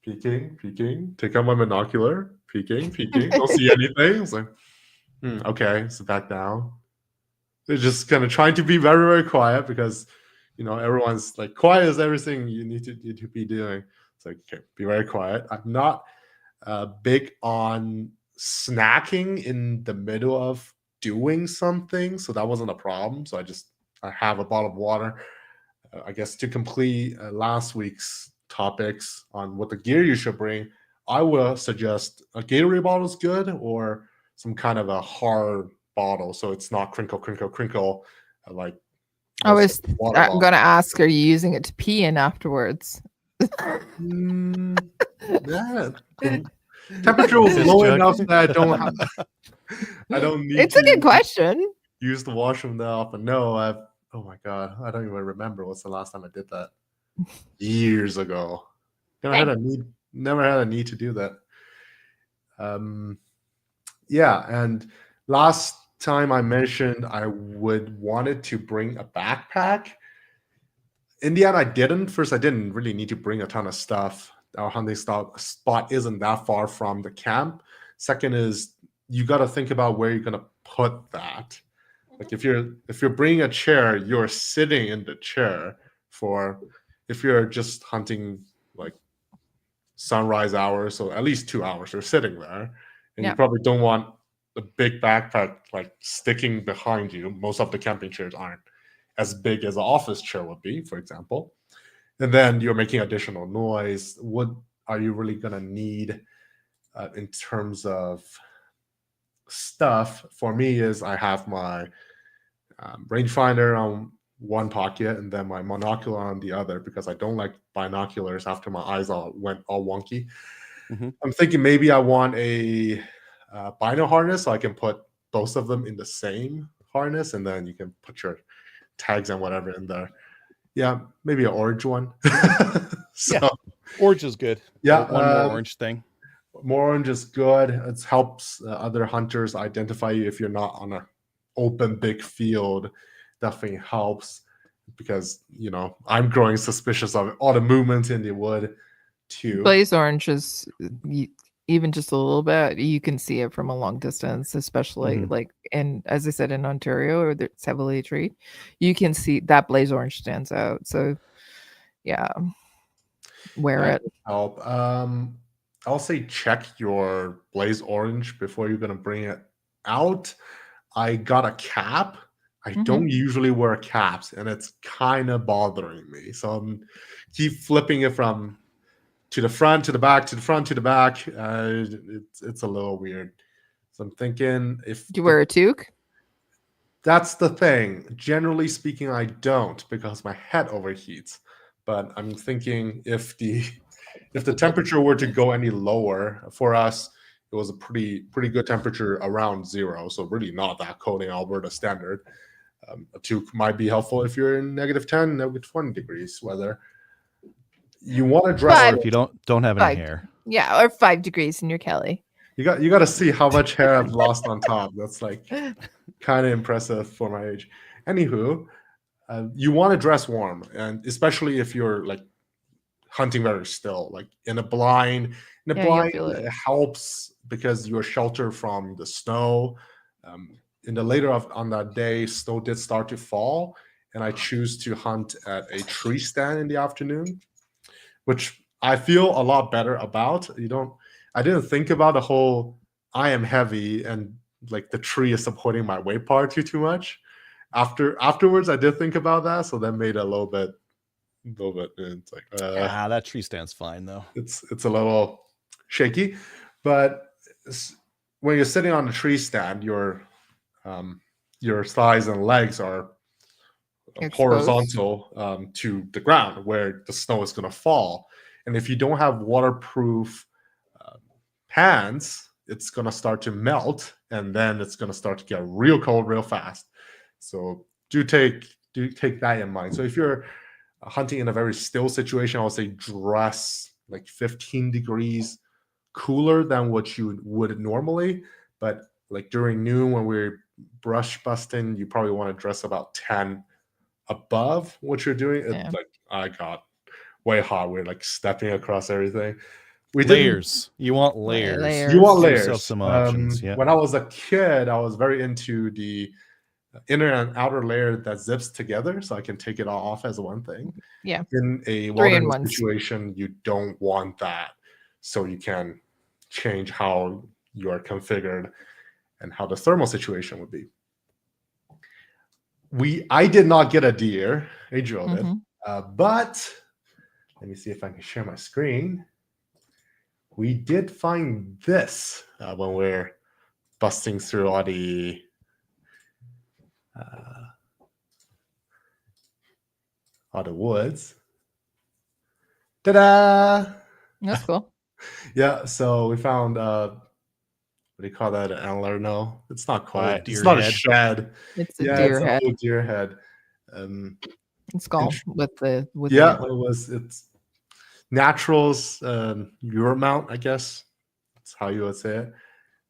peeking. Take out my binocular, peeking. Don't see anything. It's like, okay, so back down. They're just kind of trying to be very, very quiet because everyone's like, quiet is everything you need to be doing. It's like, okay, be very quiet. I'm not big on snacking in the middle of doing something, so that wasn't a problem. So I have a bottle of water. I guess to complete last week's topics on what the gear you should bring, I will suggest a Gatorade bottle is good, or some kind of a hard bottle, so it's not crinkle, like I was water bottle. going to ask, are you using it to pee in afterwards? Yeah, the temperature was low enough that I don't need. It's a good question. Use the washroom now, but no, oh my god, I don't even remember what's the last time I did that. Years ago. Never had a need to do that. Yeah, and last time I mentioned I wanted to bring a backpack. In the end, I didn't. First, I didn't really need to bring a ton of stuff. Our hunting spot isn't that far from the camp. Second is you got to think about where you're gonna put that. Like if you're bringing a chair, you're sitting in the chair for. If you're just hunting like sunrise hours, so at least 2 hours, you're sitting there, and you probably don't want a big backpack like sticking behind you. Most of the camping chairs aren't as big as an office chair would be, for example. And then you're making additional noise. What are you really gonna need in terms of stuff? For me, is I have my rangefinder on one pocket and then my monocular on the other, because I don't like binoculars after my eyes went all wonky. Mhm. I'm thinking maybe I want a bino harness, so I can put both of them in the same harness, and then you can put your tags and whatever in there. Yeah, maybe an orange one. Yeah. Orange is good. Yeah, One more orange thing. more orange is good. It helps other hunters identify you if you're not on an open big field. Definitely helps, because I'm growing suspicious of all the movements in the wood too. Blaze orange is even just a little bit. You can see it from a long distance, especially like as I said, in Ontario, or it's heavily treed. You can see that blaze orange stands out. So yeah, wear it. Help. I'll say check your Blaze Orange before you're gonna bring it out. I got a cap. I don't usually wear caps, and it's kind of bothering me. So I'm keep flipping it from to the front, to the back, to the front, to the back. It's a little weird. So I'm thinking if Do you wear a toque? that's the thing. Generally speaking, I don't because my head overheats. But I'm thinking if the temperature were to go any lower for us, it was a pretty good temperature around 0, so really not that cold in Alberta standard. A toque might be helpful if you're in -10, -20 degrees weather. You want to dress. Five. Or if you don't have any Five. hair. Yeah, or 5 degrees in your Kelly. You got to see how much hair I've lost on top. That's like kind of impressive for my age. Anywho, you want to dress warm, and especially if you're like hunting very still, like in a blind. In a Yeah, you'll blind, feel it. it helps because you're sheltered from the snow. In the later on that day, snow did start to fall, and I choose to hunt at a tree stand in the afternoon, which I feel a lot better about. I didn't think about the whole I am heavy and like the tree is supporting my weight part too much. Afterwards, I did think about that, so that made it a little bit. It's like That tree stand's fine though. it's a little shaky, but when you're sitting on the tree stand, your thighs and legs are Exposed. horizontal to the ground where the snow is going to fall. And if you don't have waterproof pants, it's going to start to melt, and then it's going to start to get real cold real fast. So do take that in mind. So if you're hunting in a very still situation, I would say dress like 15 degrees cooler than what you would normally. But like during noon when we're brush busting, you probably want to dress about 10 above what you're doing. It's like I got way hot. We're like stepping across everything. Layers. You want layers. You want Give layers. yourself some options. Yeah. When I was a kid, I was very into the inner and outer layer that zips together, so I can take it all off as one thing. Yeah. In a wilderness situation, you don't want that, so you can change how you are configured and how the thermal situation would be. I did not get a deer. Adriel did, but let me see if I can share my screen. We did find this when we're busting through all the woods. Ta-da! That's cool. Yeah, so we found what do you call that? An antler? No, it's not quite. Deer It's not head. a shed. It's a deer head. It's an old deer head. Skull with the It's Naturals Euro mount, I guess. That's how you would say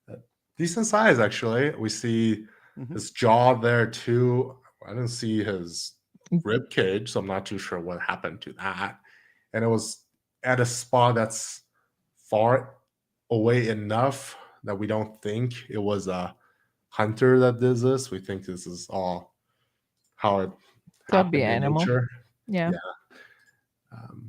it. Decent size, actually. We see his jaw there too. I didn't see his rib cage, so I'm not too sure what happened to that. And it was at a spot that's far away enough that we don't think it was a hunter that did this. We think this is all how it Could be happened in animal. nature. Yeah.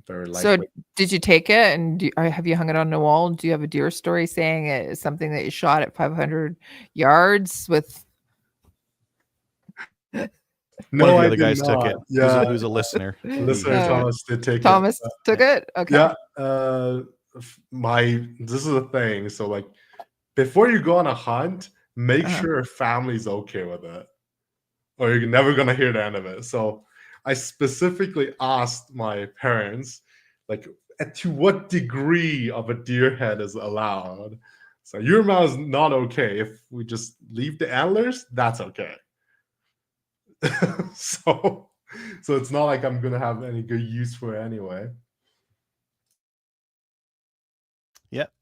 Very likely. So did you take it and have you hung it on the wall? Do you have a deer story saying it is something that you shot at 500 yards with? No, One of the I other did guys took not. it. Yeah, Who's a listener. listener Thomas did take Thomas it. took it? Okay. Yeah. This is a thing. So like before you go on a hunt, make sure your family's okay with it, or you're never gonna hear the end of it. So I specifically asked my parents, like, to what degree of a deer head is allowed. So your mouth is not okay. If we just leave the antlers, that's okay. so it's not like I'm gonna have any good use for it anyway. Yep.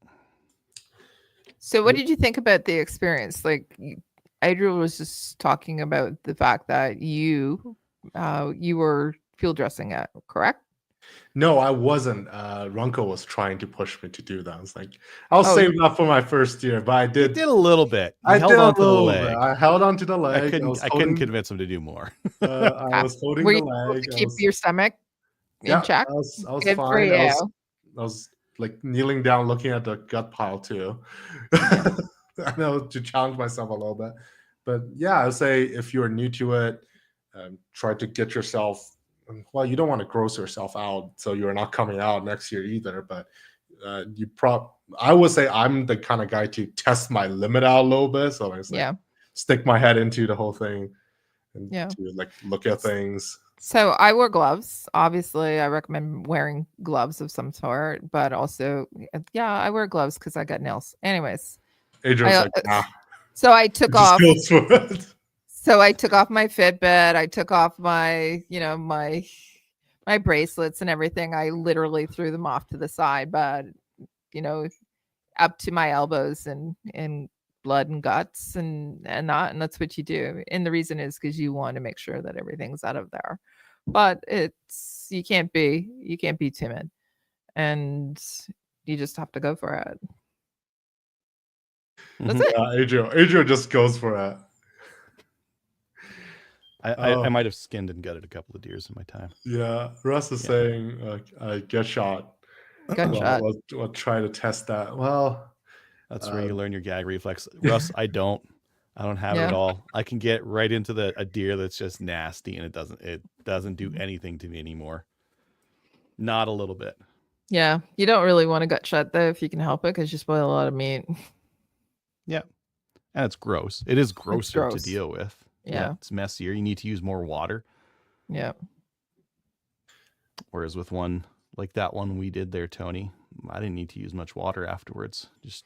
So what did you think about the experience? Like Adriel was just talking about the fact that you were field dressing it, correct? No, I wasn't. Runko was trying to push me to do that. I was like, I'll save that for my first year, but I did. You did a little bit. You I held did on a to the little leg. bit. I held on to the leg. I couldn't convince him to do more. I was holding Were the you able leg. to keep your stomach in check? I was Good for fine. you. I was like kneeling down, looking at the gut pile too. Yeah. I know, to challenge myself a little bit, but yeah, I'd say if you're new to it, try to get yourself. Well, you don't want to gross yourself out, so you're not coming out next year either. But I would say I'm the kind of guy to test my limit out a little bit. So I Yeah. stick my head into the whole thing and Yeah. to like look at things. So I wear gloves. Obviously, I recommend wearing gloves of some sort, but also, yeah, I wear gloves because I got nails. Anyways, Adrian's I, like, nah, so I took just off. goes for it. So I took off my Fitbit. I took off my, my bracelets and everything. I literally threw them off to the side, but up to my elbows and blood and guts and that's what you do. And the reason is because you want to make sure that everything's out of there. But you can't be timid, and you just have to go for it. That's it. Yeah, Adrian just goes for it. I might have skinned and gutted a couple of deers in my time. Yeah, Russ is saying get shot. Gunshot. We'll try to test that. Well, that's where you learn your gag reflex. Russ, I don't have it Yeah. at all. I can get right into a deer that's just nasty, and it doesn't do anything to me anymore. Not a little bit. Yeah, you don't really want to gut shot though if you can help it, because you spoil a lot of meat. Yeah, and it's gross. It is grosser to gross. deal with. Yeah. It's messier. You need to use more water. Yeah. Whereas with one like that one we did there, Tony, I didn't need to use much water afterwards. Just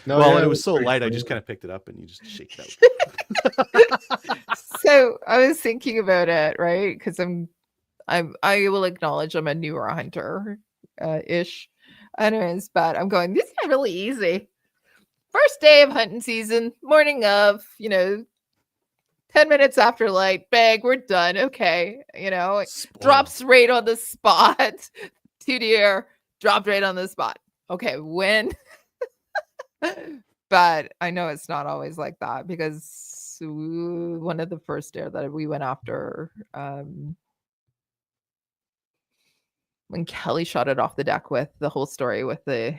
it was so light, I just kind of picked it up and you just shake it out. So I was thinking about it, right? Because I will acknowledge I'm a newer hunter, ish. Anyways, but I'm going, this is really easy. First day of hunting season, morning of, 10 minutes after light, bang, we're done. Okay. Drops right on the spot. 2 deer dropped right on the spot. Okay. When? But I know it's not always like that, because one of the first deer that we went after, when Kelly shot it off the deck with the whole story with the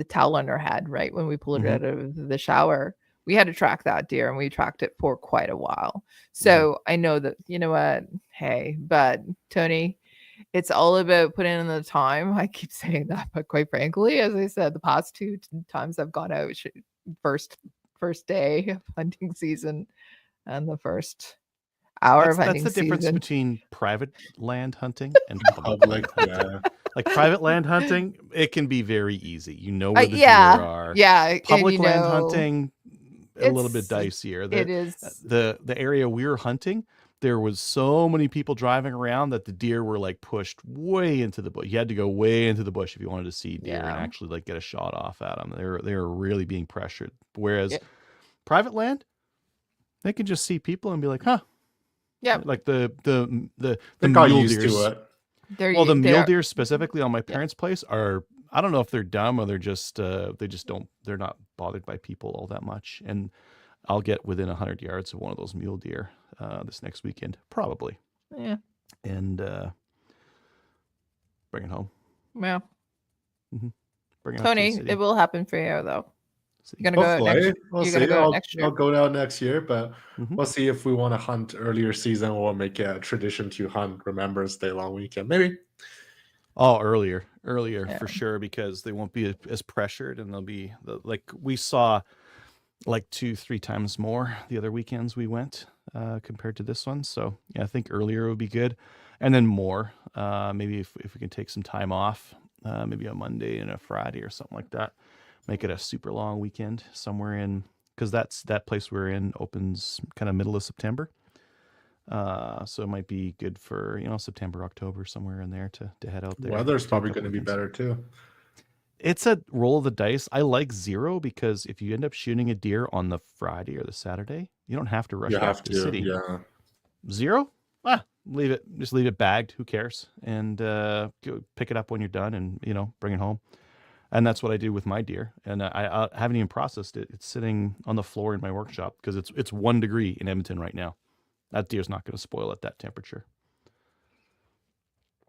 towel on her head, right? When we pulled it out of the shower, we had to track that deer, and we tracked it for quite a while. So I know that, you know what? Hey, but Tony, it's all about putting in the time. I keep saying that, but quite frankly, as I said, the past 2 times I've gone out, first day of hunting season and the first hour of hunting season. That's the difference between private land hunting and public. Yeah. Like private land hunting, it can be very easy. You know where the deer are. Yeah. Public land hunting, a little bit dicier. It is. The area we were hunting, there was so many people driving around that the deer were like pushed way into the bush. You had to go way into the bush if you wanted to see deer and actually like get a shot off at them. They were really being pressured. Whereas private land, they can just see people and be like, huh. Yeah. Like the got mule used deers. to it. The mule deer specifically on my parents' place are, I don't know if they're dumb or they're just they're not bothered by people all that much. And I'll get within 100 yards of one of those mule deer this next weekend, probably. Yeah. And bring it home. Yeah. Bring it Tony, it will happen for you though. You're gonna Hopefully. go next year. I'll go out next year, but we'll see if we want to hunt earlier season or make it a tradition to hunt Remembrance Day long weekend. Maybe. Oh, earlier for sure, because they won't be as pressured, and they'll be like we saw like 2-3 times more the other weekends we went compared to this one. So yeah, I think earlier would be good, and then more. Maybe if we can take some time off, maybe a Monday and a Friday or something like that. Make it a super long weekend somewhere in, because that place we're in opens kind of middle of September. So it might be good for, September, October, somewhere in there to head out there. Weather's probably going to be better too. It's a roll of the dice. I like 0 because if you end up shooting a deer on the Friday or the Saturday, you don't have to rush back to the city. Yeah. 0? Leave it. Just leave it bagged. Who cares? And go pick it up when you're done and, bring it home. And that's what I do with my deer. And I haven't even processed it. It's sitting on the floor in my workshop because it's 1 degree in Edmonton right now. That deer's not going to spoil at that temperature.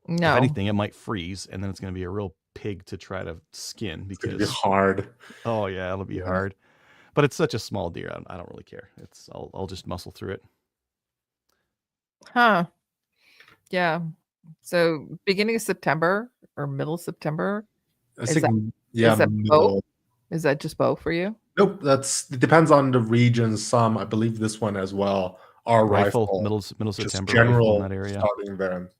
If No. anything, it might freeze, and then it's going to be a real pig to try to skin It's gonna be because hard. oh yeah, it'll be Yeah. hard. But it's such a small deer. I don't really care. I'll just muscle through it. Huh. Yeah. So beginning of September or middle of September, I Is think that- yeah, is that middle. is that just bow for you? Nope, it depends on the region. Some, I believe this one as well, are Rifle, rifle. middle Just September rifle in general that area. starting there.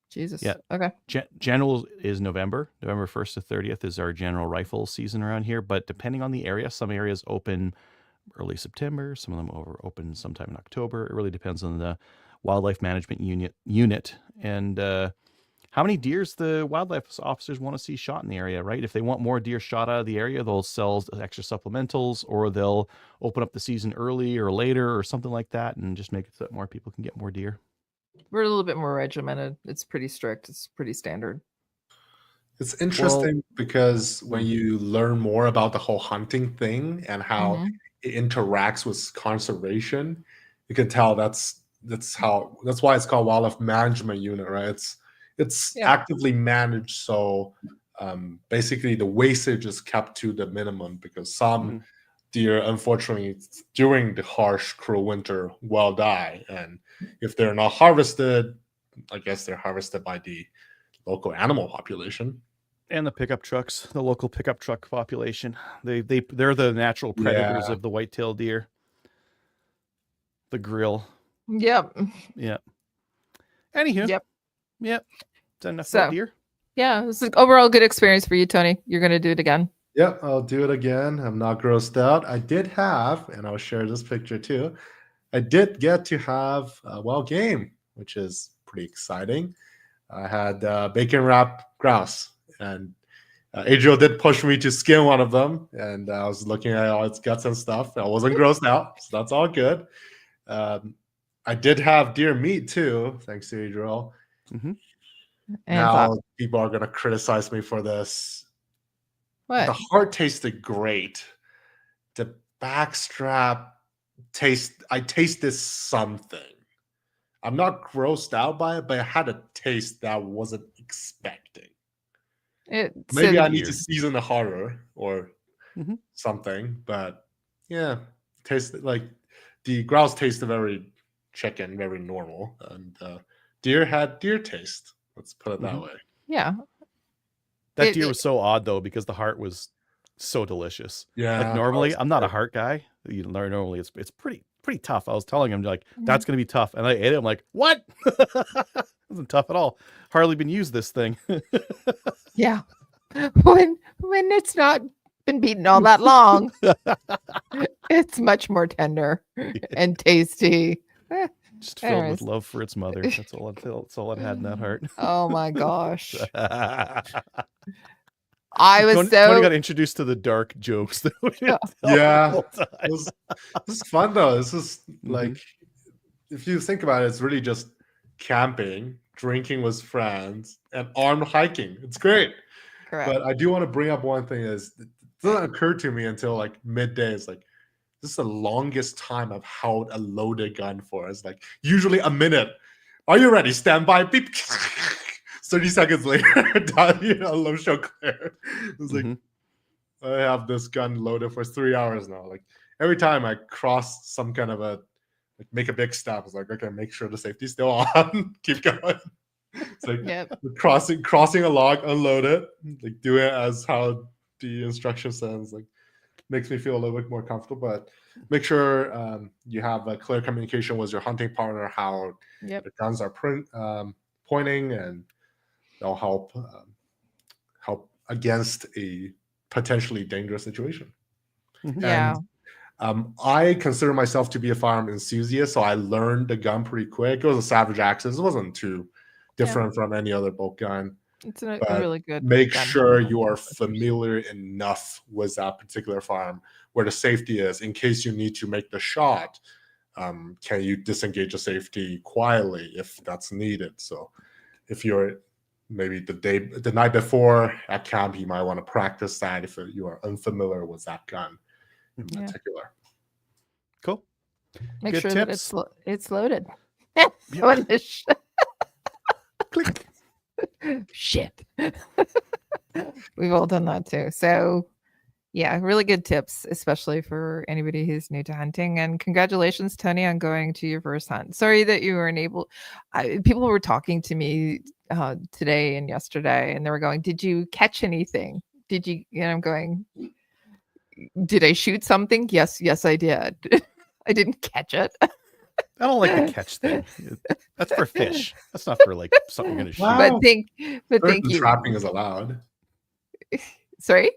Jesus. Yeah. Okay. General is November 1st to 30th is our general rifle season around here. But depending on the area, some areas open early September, some of them open sometime in October. It really depends on the wildlife management unit and how many deers the wildlife officers want to see shot in the area, right? If they want more deer shot out of the area, they'll sell extra supplementals, or they'll open up the season early or later or something like that and just make it so that more people can get more deer. We're a little bit more regimented. It's pretty strict. It's pretty standard. It's interesting because when you learn more about the whole hunting thing and how Mhm. it interacts with conservation, you can tell that's why it's called wildlife management unit, right? It's Yeah. actively managed, so basically the wastage is kept to the minimum because some deer, unfortunately, during the harsh, cruel winter, will die, and if they're not harvested, I guess they're harvested by the local animal population. And the pickup trucks, the local pickup truck population, they're the natural predators Yeah. of the white-tailed deer. The grill. Yep. Yeah. Anywho. Yep. Yep. Is that enough So- about deer? Yeah. This is an overall good experience for you, Tony. You're gonna do it again. Yep, I'll do it again. I'm not grossed out. I did have, and I'll share this picture too. I did get to have a wild game, which is pretty exciting. I had bacon wrap grouse, and Adriel did push me to skin one of them, and I was looking at all its guts and stuff. I wasn't grossed out, so that's all good. I did have deer meat too, thanks to Adriel. And Now thought, people are gonna criticize me for this. what? The heart tasted great. The backstrap I tasted something. I'm not grossed out by it, but I had a taste that I wasn't expecting. Maybe I need to weird. season it harder or Mhm. something, but yeah, tasted like the grouse tasted very chicken, very normal, and deer had deer taste. Let's put it that Mhm. way. Yeah. That It- deer it- was so odd though because the heart was so delicious. Yeah, Like normally, heart's I'm not a good. heart guy. You know, normally it's pretty tough. I was telling him like that's gonna be tough, and I ate it. I'm like, what? It wasn't tough at all. Hardly been used this thing. Yeah. When it's not been beaten all that long, it's much more tender and tasty. Just filled Anyways. with love for its mother. That's all. That's all it had in that heart. Oh my gosh. Tony, I was Tony so got introduced to the dark jokes. That we Yeah. tell Yeah. the whole time. This is fun though. This is Mhm. like, if you think about it, it's really just camping, drinking with friends, and armed hiking. It's great. correct. But I do want to bring up one thing is it doesn't occur to me until like midday. It's like this is the longest time I've held a loaded gun for. It's like usually a minute. Are you ready? Stand by. Beep. 30 seconds later, done. Low show clear. It's like Mhm. I have this gun loaded for 3 hours now. Like every time I cross some kind of make a big step, it's like, okay, make sure the safety's still on. Keep going. It's like Yep. crossing a log, unload it, like do it as how the instruction says. Like makes me feel a little bit more comfortable. But make sure you have a clear communication with your hunting partner how Yep. the guns are pointing, and they'll help against a potentially dangerous situation. Mhm. Yeah. I consider myself to be a firearm enthusiast, so I learned the gun pretty quick. It was a Savage Axis. It wasn't too different from any other bolt gun. It's a But really good. Make gun. sure you are familiar enough with that particular firearm where the safety is in case you need to make the shot. Can you disengage the safety quietly if that's needed? So if you're maybe the night before at camp, you might want to practice that if you are unfamiliar with that gun in Yeah. particular. Cool. Make Good sure that tips. it's loaded. When the sh- Click. Shit. We've all done that too. So, yeah, really good tips, especially for anybody who's new to hunting. And congratulations, Tony, on going to your first hunt. Sorry that you weren't able. People were talking to me today and yesterday, and they were going, "Did you catch anything? Did you?" And I'm going, "Did I shoot something? Yes, I did. I didn't catch it." I don't like the catch thing. That's for fish. That's not for like something you're gonna shoot. Wow. But thank Certain you. trapping is allowed. Sorry.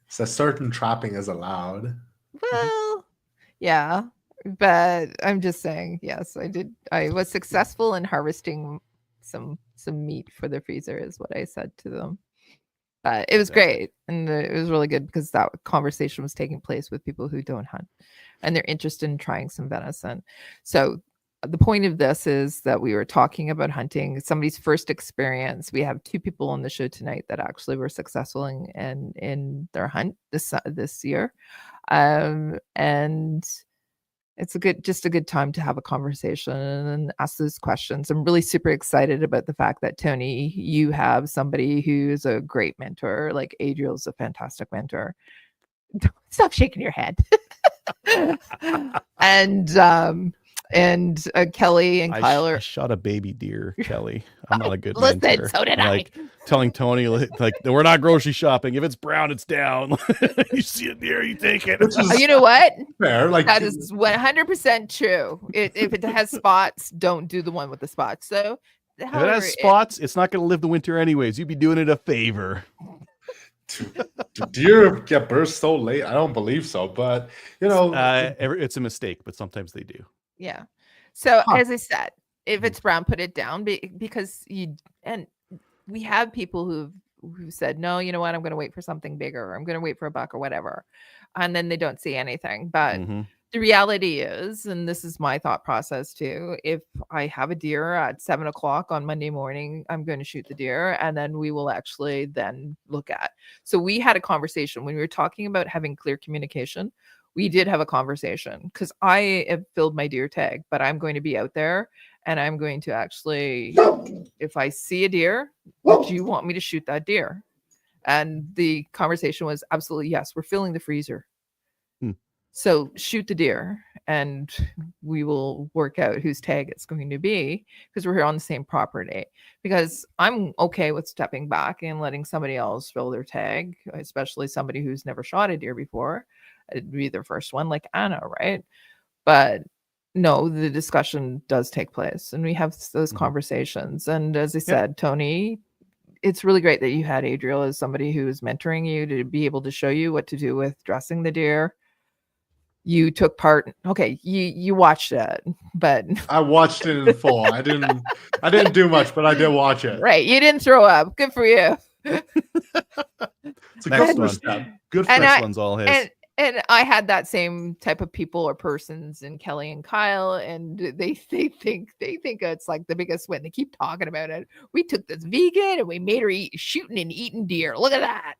So certain trapping is allowed. Well, yeah, but I'm just saying, yes, I did. I was successful in harvesting some meat for the freezer, is what I said to them. But it was great, and it was really good because that conversation was taking place with people who don't hunt, and they're interested in trying some venison. So the point of this is that we were talking about hunting, somebody's first experience. We have 2 people on the show tonight that actually were successful in their hunt this year, and it's just a good time to have a conversation and ask those questions. I'm really super excited about the fact that, Tony, you have somebody who's a great mentor. Like Adriel's a fantastic mentor. Stop shaking your head. and Kelly and Kyle I are. shot a baby deer, Kelly. I'm not a good Listen, mentor. so did I'm I. like telling Tony, like, we're not grocery shopping. If it's brown, it's down. You see a deer, you take it. Which is You know what? fair. Like That is 100% true. If it has spots, don't do the one with the spots. So, If it however, has spots, it's not going to live the winter anyways. You'd be doing it a favor. do deer get burst so late? I don't believe so, but It's a mistake, but sometimes they do. yeah. So Huh. as I said, if it's brown, put it down because we have people who said, no, you know what, I'm going to wait for something bigger. Or I'm going to wait for a buck or whatever. And then they don't see anything. But Mhm. the reality is, and this is my thought process too, if I have a deer at 7:00 on Monday morning, I'm going to shoot the deer, and then we will actually then look at. So we had a conversation when we were talking about having clear communication. We did have a conversation because I have filled my deer tag, but I'm going to be out there and I'm going to actually, if I see a deer, do you want me to shoot that deer? And the conversation was absolutely yes, we're filling the freezer. So shoot the deer and we will work out whose tag it's going to be because we're here on the same property. Because I'm okay with stepping back and letting somebody else fill their tag, especially somebody who's never shot a deer before. It'd be their first one, like Anna, right? But no, the discussion does take place and we have those conversations. And as I said, Tony, it's really great that you had Adriel as somebody who is mentoring you to be able to show you what to do with dressing the deer. You took part. Okay, you watched it, but I watched it in full. I didn't do much, but I did watch it. Right, you didn't throw up. Good for you. It's a Next good one. step. Good And Next I- one's all his. And I had that same type of people or persons in Kelly and Kyle, and they think it's like the biggest win. They keep talking about it. We took this vegan and we made her eat shooting and eating deer. Look at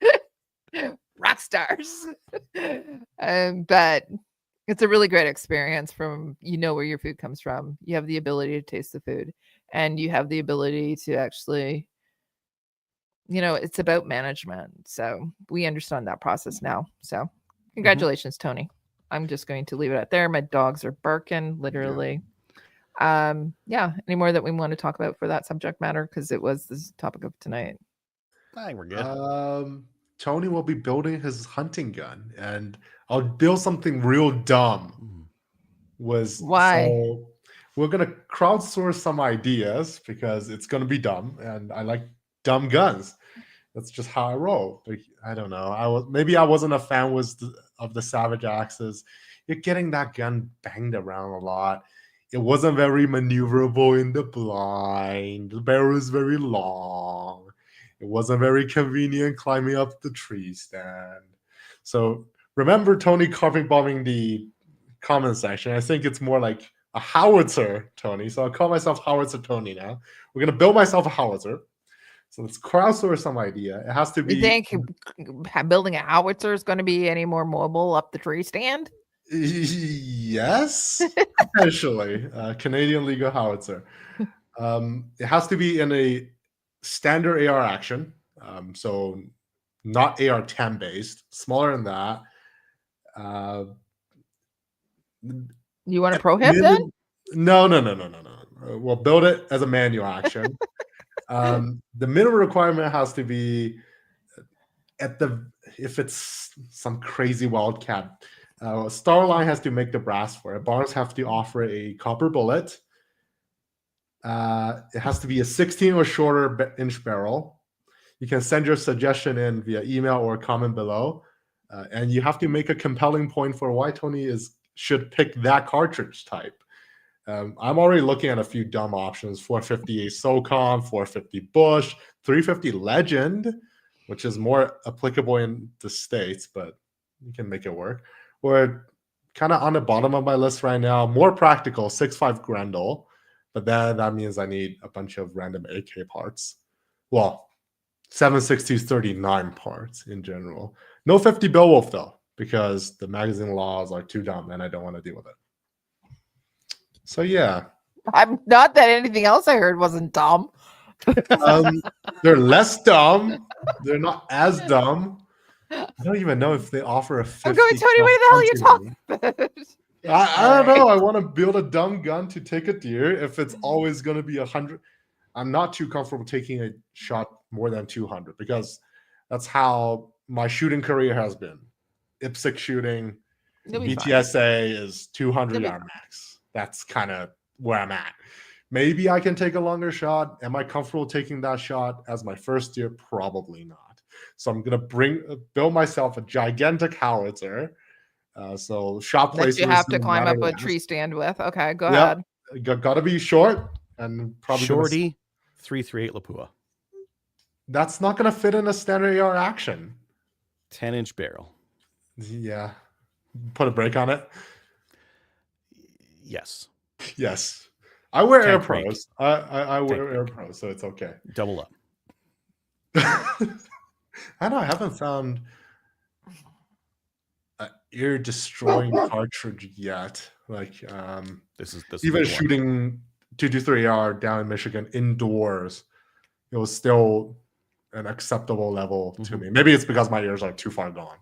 that. Rock stars. But it's a really great experience from, where your food comes from. You have the ability to taste the food and you have the ability to actually, it's about management. So we understand that process now. So congratulations, Tony. I'm just going to leave it out there. My dogs are barking, literally. Any more that we want to talk about for that subject matter? Because it was the topic of tonight. I think we're good. Tony will be building his hunting gun, and I'll build something real dumb. Why? So we're gonna crowdsource some ideas because it's gonna be dumb, and I like dumb guns. That's just how I roll. Like, I don't know. Maybe I wasn't a fan of the Savage Axes. You're getting that gun banged around a lot. It wasn't very maneuverable in the blind. The barrel is very long. It wasn't very convenient climbing up the tree stand. So remember Tony carpet bombing the comment section. I think it's more like a howitzer, Tony. So I'll call myself Howitzer Tony now. We're going to build myself a howitzer. So let's crowdsource some idea. It has to be. You think building a howitzer is going to be any more mobile up the tree stand? Yes, potentially. Canadian legal howitzer. It has to be in a standard AR action, so not AR-10 based. Smaller than that. You want a pro hip then? No. We'll build it as a manual action. The minimum requirement has to be if it's some crazy wildcat. Starline has to make the brass for it. Barnes have to offer a copper bullet. It has to be a 16 or shorter inch barrel. You can send your suggestion in via email or comment below. And you have to make a compelling point for why Tony should pick that cartridge type. I'm already looking at a few dumb options: 450 SOCOM, 450 Bush, 350 Legend, which is more applicable in the States, but you can make it work. Or kind of on the bottom of my list right now, more practical, 6.5 Grendel, but then that means I need a bunch of random AK parts. Well, 7.62 39 parts in general. No 50 Beowulf though, because the magazine laws are too dumb and I don't want to deal with it. So yeah, I'm not that anything else I heard wasn't dumb. they're less dumb. They're not as dumb. I don't even know if they offer a 50. I'm going, Tony, what the hell are you talking about? I don't know. I want to build a dumb gun to take a deer. If it's always going to be 100, I'm not too comfortable taking a shot more than 200 because that's how my shooting career has been. IPSC shooting, You'll be fine. BTSA is 200 You'll be yard max. That's kind of where I'm at. Maybe I can take a longer shot. Am I comfortable taking that shot as my first year? Probably not. So I'm gonna build myself a gigantic howitzer. So shot That placement. you have to climb up a tree stand with. Okay, go ahead. Got to be short and probably Shorty 338 Lapua. That's not gonna fit in a standard AR action. 10-inch barrel. Yeah. Put a break on it. Yes. Yes. I wear Air Tank break. Pros. I wear Tank Air break. Pros, so it's okay. Double up. I know I haven't found an ear destroying cartridge yet. Like This is even the one. shooting 223R down in Michigan indoors, it was still an acceptable level to me. Maybe it's because my ears are too far gone.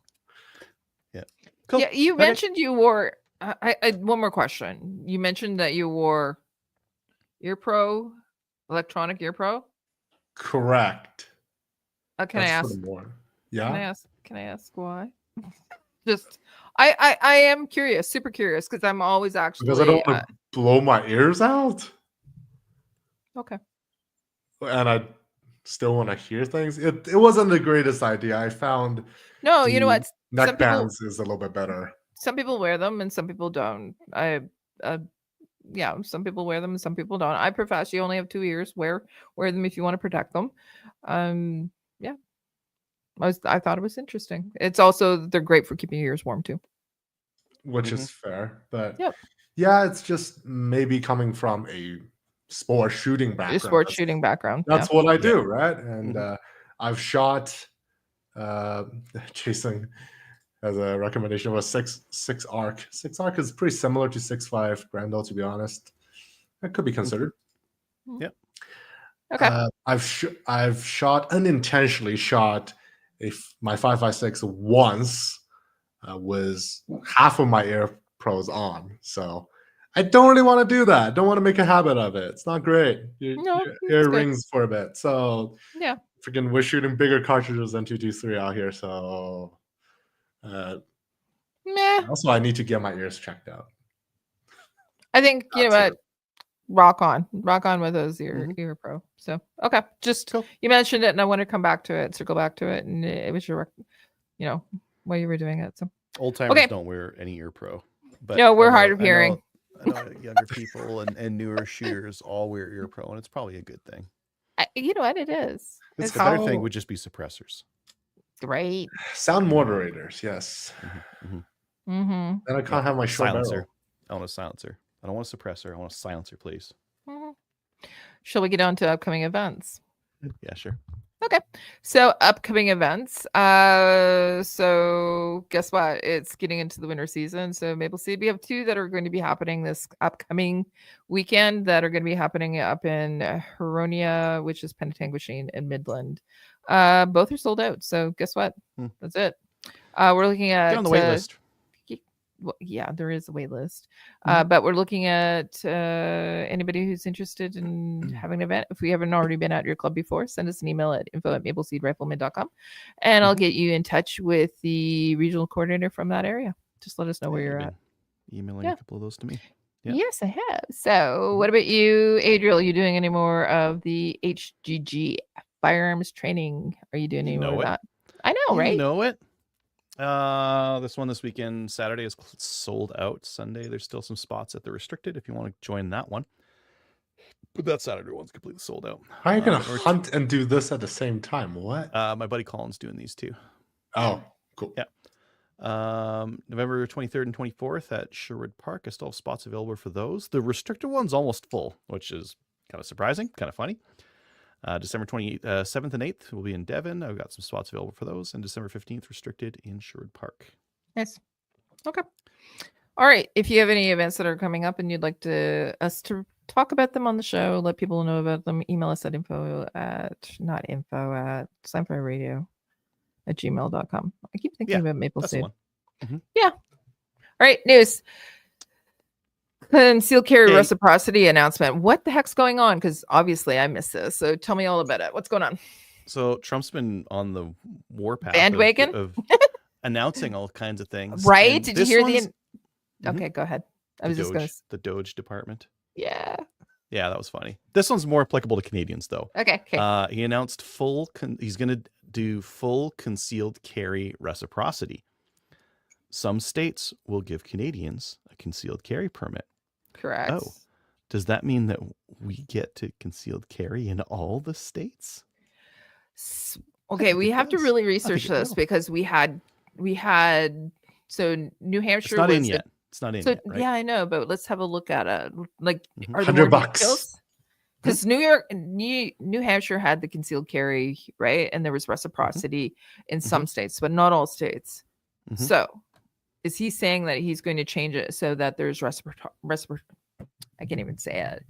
Yeah. Cool. Yeah, you Okay. mentioned you wore. I one more question. You mentioned that you wore Ear Pro, electronic Ear Pro. Correct. Can I That's for ask? the more. Can Yeah. I ask? Can I ask why? Just, I am curious, super curious, because I'm always actually. Because I don't want to blow my ears out. Okay. And I still want to hear things. It wasn't the greatest idea. I found No, you know the what? Some neck people, bands is a little bit better. some people wear them and some people don't. Yeah, some people wear them and some people don't. I profess you only have 2 ears. Wear them if you want to protect them. Yeah. I thought it was interesting. It's also, they're great for keeping your ears warm too. Which is fair. But Yep. yeah, it's just maybe coming from a sport shooting background. Sports shooting background. That's Yeah. what I do, right? And I've shot Jason as a recommendation was six arc. 6 arc is pretty similar to 6.5 Grendel, to be honest. That could be considered. Yep. Okay. I've shot unintentionally shot my 5.56 once was half of my Air Pros on. So I don't really want to do that. Don't want to make a habit of it. It's not great. Your ear good. rings for a bit. So Yeah. freaking, we're shooting bigger cartridges than 223 out here. So Meh. also I need to get my ears checked out. I think you know That's what. Rock on with those Ear Pro. So okay, just Cool. You mentioned it, and I want to come back to it. So go back to it, and it was your, while you were doing it. So Old timers don't wear any Ear Pro. But no, we're I know- hard of hearing. I know younger people and newer shooters all wear Ear Pro, and it's probably a good thing. You know what it is. It's The better how- thing would just be suppressors. Great. Sound moderators, yes. Mm-hmm. Then I can't have my short Silencer. barrel. I want a silencer. I don't want a suppressor. I want a silencer, please. Shall we get on to upcoming events? Yeah, sure. Okay. So upcoming events. So guess what? It's getting into the winter season. So Maple Seed, we have 2 that are going to be happening this upcoming weekend that are going to be happening up in Huronia, which is Penetanguishene and Midland. Both are sold out. So guess what? That's it. We're looking at Get on the wait list. Well, yeah, there is a wait list. Mhm. But we're looking at anybody who's interested in having an event. If we haven't already been at your club before, send us an email at info@mapleseedrifleman.com and I'll get you in touch with the regional coordinator from that area. Just let us know where Yeah, you're you've at. been emailing Yeah. a couple of those to me. Yeah. Yes, I have. So what about you, Adriel? Are you doing any more of the HGG firearms training? Are you doing You any more know of it. that? I know, You right? know it. This one this weekend, Saturday, is sold out. Sunday, there's still some spots at the restricted if you want to join that one. But that Saturday one's completely sold out. How are you gonna Or- hunt and do this at the same time? What? my buddy Colin's doing these too. Oh, cool. Yeah. November 23rd and 24th at Sherwood Park. I still have spots available for those. The restricted one's almost full, which is kind of surprising, kind of funny. December 27th and 8th will be in Devon. I've got some spots available for those. And December 15th, restricted in Sherwood Park. Nice. Okay. All right. If you have any events that are coming up and you'd like us to talk about them on the show, let people know about them, email us at scienfiradio@gmail.com. I keep thinking about Maple That's the Seed. one. Yeah. All right. News. Concealed carry Okay. reciprocity announcement. What the heck's going on? Because obviously I missed this. So tell me all about it. What's going on? So Trump's been on the warpath Bandwagon? of announcing all kinds of things. Right? and Did you this hear one's- the? Okay, go ahead. I the was just going Doge- to. the Doge department. Yeah. Yeah, that was funny. This one's more applicable to Canadians, though. Okay. He announced he's going to do full concealed carry reciprocity. Some states will give Canadians a concealed carry permit. Correct. Oh, does that mean that we get to concealed carry in all the states? Okay, think we it have to does. really I research think it this will. because we had so New Hampshire It's not was in the- yet. It's not in So yet, right? yeah, I know, but let's have a look at it. Like, Mhm. are there more $100. details? Because New Hampshire had the concealed carry, right? And there was reciprocity in some states, but not all states. Mhm. So, is he saying that he's going to change it so that there's I can't even say it.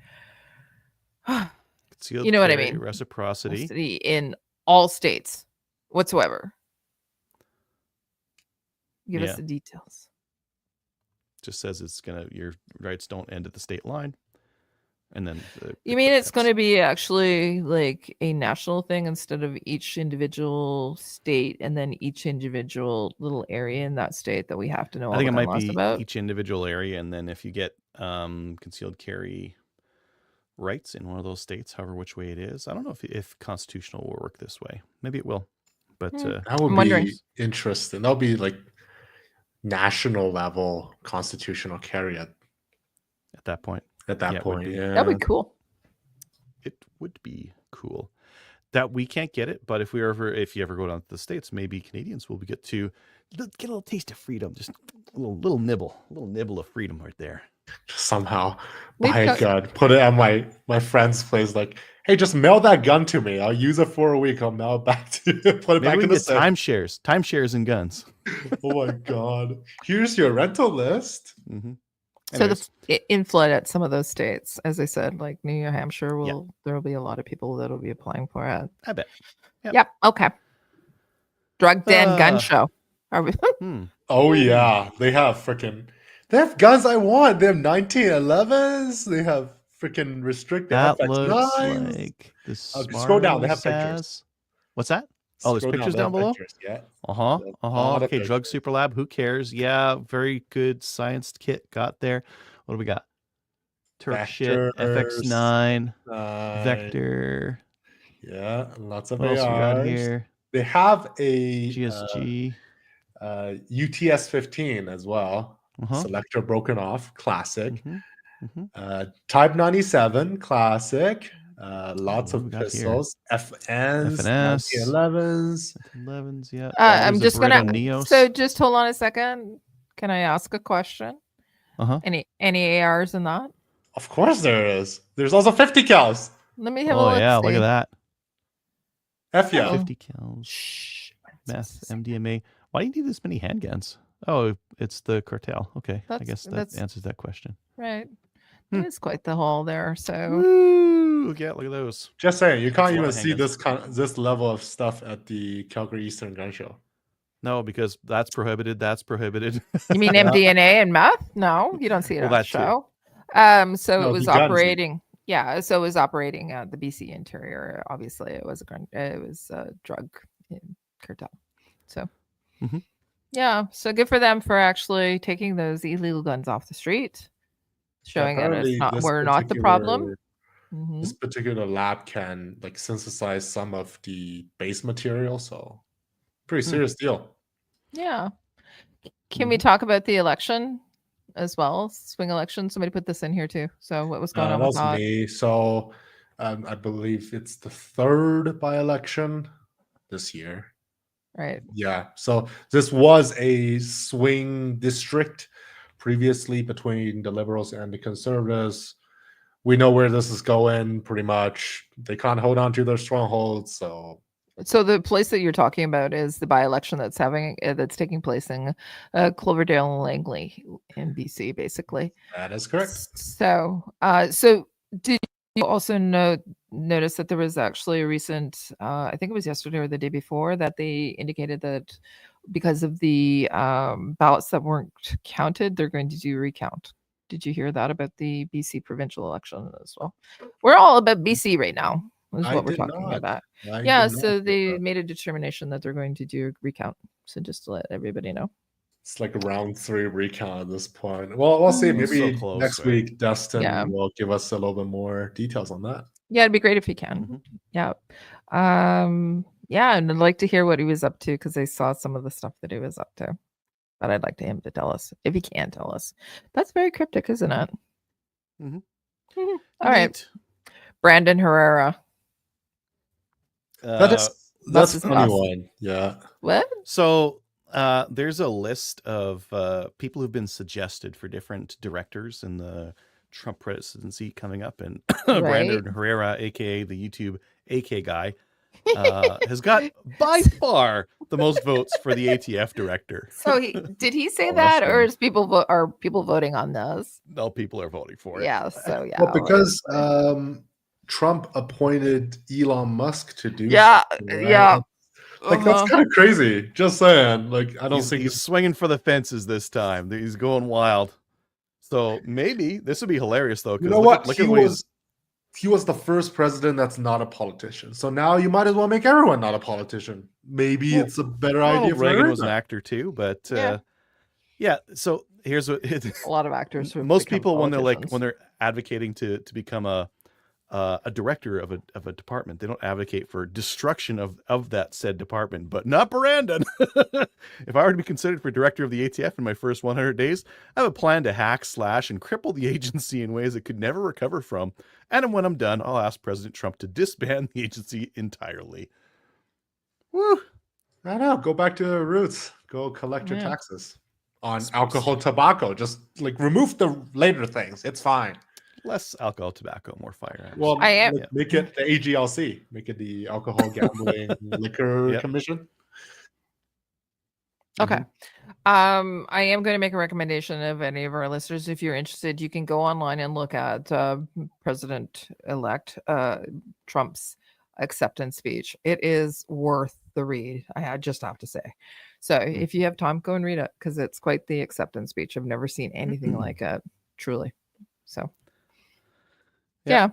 Concealed You know what I carry mean. Reciprocity. Reciprocity in all states whatsoever. Give Yeah. us the details. Just says your rights don't end at the state line. And then You mean it's going to be actually like a national thing instead of each individual state and then each individual little area in that state that we have to know all I think the it might laws be about? each individual area, and then if you get concealed carry rights in one of those states, however which way it is, I don't know if constitutional will work this way. Maybe it will, but That would I'm wondering. be interesting. That'll be like national level constitutional carry at at that point, that Yeah, it would point. be. Yeah. That'd be cool. it would be cool. That we can't get it, but if you ever go down to the States, maybe Canadians will get to get a little taste of freedom, just a little nibble of freedom right there. Somehow We've buy a got- gun, put it at my friend's place. Like, hey, just mail that gun to me. I'll use it for a week. I'll mail it back to you. Put it Maybe back we in can the get safe. timeshares and guns. Oh my god! Here's your rental list. Mm-hmm. So inflood at some of those states, as I said, like New Hampshire, there will be a lot of people that will be applying for it. I bet. Yep. Okay. Drug den gun Uh, show. Are we? Oh yeah, they have guns I want. They have 1911s. They have freaking restricted that FX9s. looks like the scroll down, they have pictures. Smarties. What's that? Oh, there's Scroll pictures they have down below? pictures, yeah. Uh-huh. There's a lot of Okay, Drug pictures. Super Lab. Who cares? Yeah, very good science kit got there. What do we got? Turk shit, Vectors. FX9, Nice. Vector. Yeah, lots of What else we got ARs. here? They have a GSG. UTS 15 as well. Uh-huh. Selector broken off, classic. Mhm, mhm. Type 97, classic. Lots What of we got here? pistols. FNs, FNS. 1911s. 11s, yeah. I'm Always a just gonna. Beretta Neos. So just hold on a second. Can I ask a question? Uh-huh. Any ARs in that? Of course there is. There's also 50 cals. Let me have a Oh look. yeah, look see. at that. F yeah. 50 kills. Shh. Meth, MDMA. Why do you need this many handguns? Oh, it's the cartel. Okay, I That's- guess that that's- answers that question. Right. Hmm. It is quite the haul there. So Woo! Yeah, look at those. Just saying, you can't a lot even of see handguns. this level of stuff at the Calgary Eastern Gun Show. No, because that's prohibited. That's prohibited. you mean Yeah. MDNA and meth? No, you don't see it Well, on the that too. show. So No, it was the guns. operating. Yeah, so it was operating at the BC Interior. Obviously, it was a drug cartel. So, Mhm. yeah, so good for them for actually taking those illegal guns off the street, showing that Apparently, we're not the problem. Mhm. This particular lab can like synthesize some of the base material, so pretty Hmm. serious deal. Yeah. Can we talk about the election as well? Swing election. Somebody put this in here too. So what was going on That with was that? me. So I believe it's the third by-election this year. Right. Yeah. So this was a swing district previously between the Liberals and the Conservatives. We know where this is going pretty much. They can't hold on to their strongholds. So The place that you're talking about is the by-election that's taking place in Cloverdale and Langley in BC, basically. that is correct. So did you also notice that there was actually a recent, I think it was yesterday or the day before, that they indicated that because of the ballots that weren't counted, they're going to do a recount. Did you hear that about the BC provincial election as well? We're all about BC right now, is I what we're did talking not. about. I Yeah, did not so hear they that. made a determination that they're going to do a recount. So just to let everybody know. It's like a round 3 recount at this point. Well, we'll see. Mm. It's so Maybe close, next right? week, Dustin Yeah. will give us a little bit more details on that. Yeah, it'd be great if he can. Mhm. Yeah. Yeah, and I'd like to hear what he was up to because I saw some of the stuff that he was up to. But I'd like him to tell us if he can tell us. That's very cryptic, isn't it? Mhm. Mhm. All right, Neat. Brandon Herrera. That's That's a his funny boss. one. Yeah. What? So there's a list of people who've been suggested for different directors in the Trump presidency coming up, and Right. Brandon Herrera, aka the YouTube AK guy, has got by far the most votes for the ATF director. So did he say Oh, that's that, or funny. are people voting on this? No, people are voting for it. Yeah. So yeah. Well, because Trump appointed Elon Musk to do Yeah. something, right? Yeah. Like that's Uh-huh. kind of crazy. Just saying. Like I don't think he's swinging for the fences this time. He's going wild. So maybe this would be hilarious though. you Because know what? Look He at what he's. was the first president that's not a politician. So now you might as well make everyone not a politician. Maybe Well, it's a better Ronald idea for Reagan was an everyone. actor too, but Yeah. yeah. So here's what A lot of actors. who have most become people when politicians. they're advocating to become a director of a department, they don't advocate for destruction of that said department, but not Brandon. If I were to be considered for director of the ATF in my first 100 days, I have a plan to hack, slash, and cripple the agency in ways it could never recover from. And when I'm done, I'll ask President Trump to disband the agency entirely. Woo! I know. Go back to the roots. Go collect your Yeah. taxes on alcohol, tobacco. Just like remove the later things. It's fine. Less alcohol, tobacco, more fire. Well, I am- make it the AGLC. Make it the Alcohol Gambling Liquor Yep. Commission. Okay. I am going to make a recommendation of any of our listeners. If you're interested, you can go online and look at President-elect Trump's acceptance speech. It is worth the read. I just have to say. So if you have time, go and read it because it's quite the acceptance speech. I've never seen anything like it, truly. So yeah,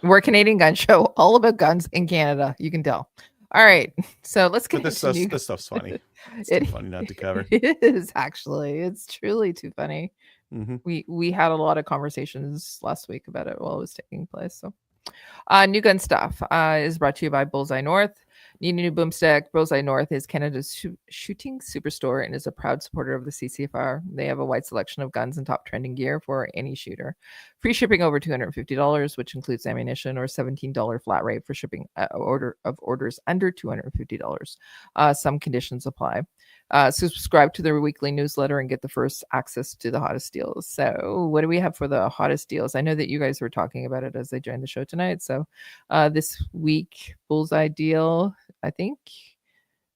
we're a Canadian Gun Show, all about guns in Canada. You can tell. All right, so let's get But into this stuff's funny. It's It- too funny not to cover. It is actually. It's truly too funny. Hmm. We had a lot of conversations last week about it while it was taking place. So, new gun stuff is brought to you by Bullseye North. Need a new boomstick? Bullseye North is Canada's shooting superstore and is a proud supporter of the CCFR. They have a wide selection of guns and top trending gear for any shooter. Free shipping over $250, which includes ammunition, or $17 flat rate for shipping orders under $250. Some conditions apply. Subscribe to their weekly newsletter and get the first access to the hottest deals. So what do we have for the hottest deals? I know that you guys were talking about it as they joined the show tonight. So this week, Bullseye deal I think.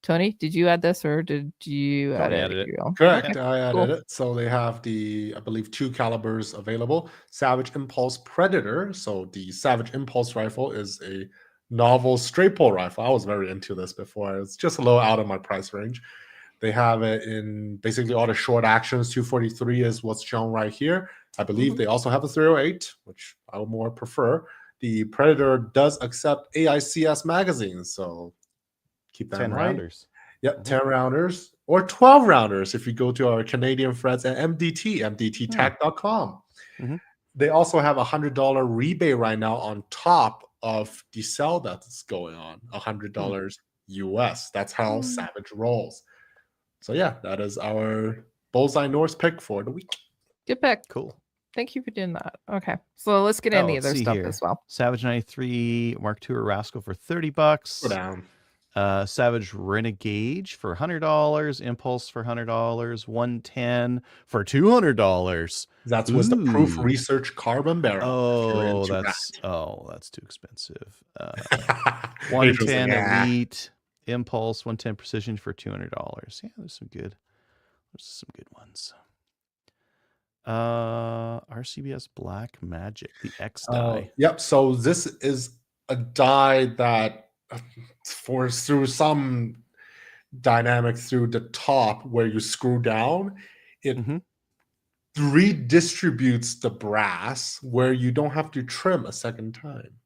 Tony, did you add this or did you add Tony it? added it. Adriel? Correct. Okay, I added cool. it. So they have I believe, 2 calibers available. Savage Impulse Predator. So the Savage Impulse rifle is a novel straight pull rifle. I was very into this before. It's just a little out of my price range. They have it in basically all the short actions. 243 is what's shown right here. I believe they also have a 308, which I would more prefer. The Predator does accept AICS magazines, so keep that 10 in mind. rounders. Yep, 10 rounders or 12 rounders if you go to our Canadian friends at MDT, mdttac.com. Mhm. They also have a $100 rebate right now on top of the sale that's going on, $100 US. That's how Savage rolls. So yeah, that is our Bullseye Norse pick for the week. Good pick. Cool. Thank you for doing that. Okay, so let's get Oh, into the let's other see stuff here. as well. Savage 93 Mark II Rascal for $30. Go down. Savage Renegade for $100. Impulse for $100. 110 for $200. That's with the Proof Ooh. Research Carbon Barrel. if you're Oh, into that's too expensive. that. 110 "Ah." Elite Impulse, 110 Precision for $200. Yeah, there's some good ones. RCBS Black Magic, the X die. Yep. So this is a die that through some dynamic through the top where you screw down, it Mhm. redistributes the brass where you don't have to trim a second time.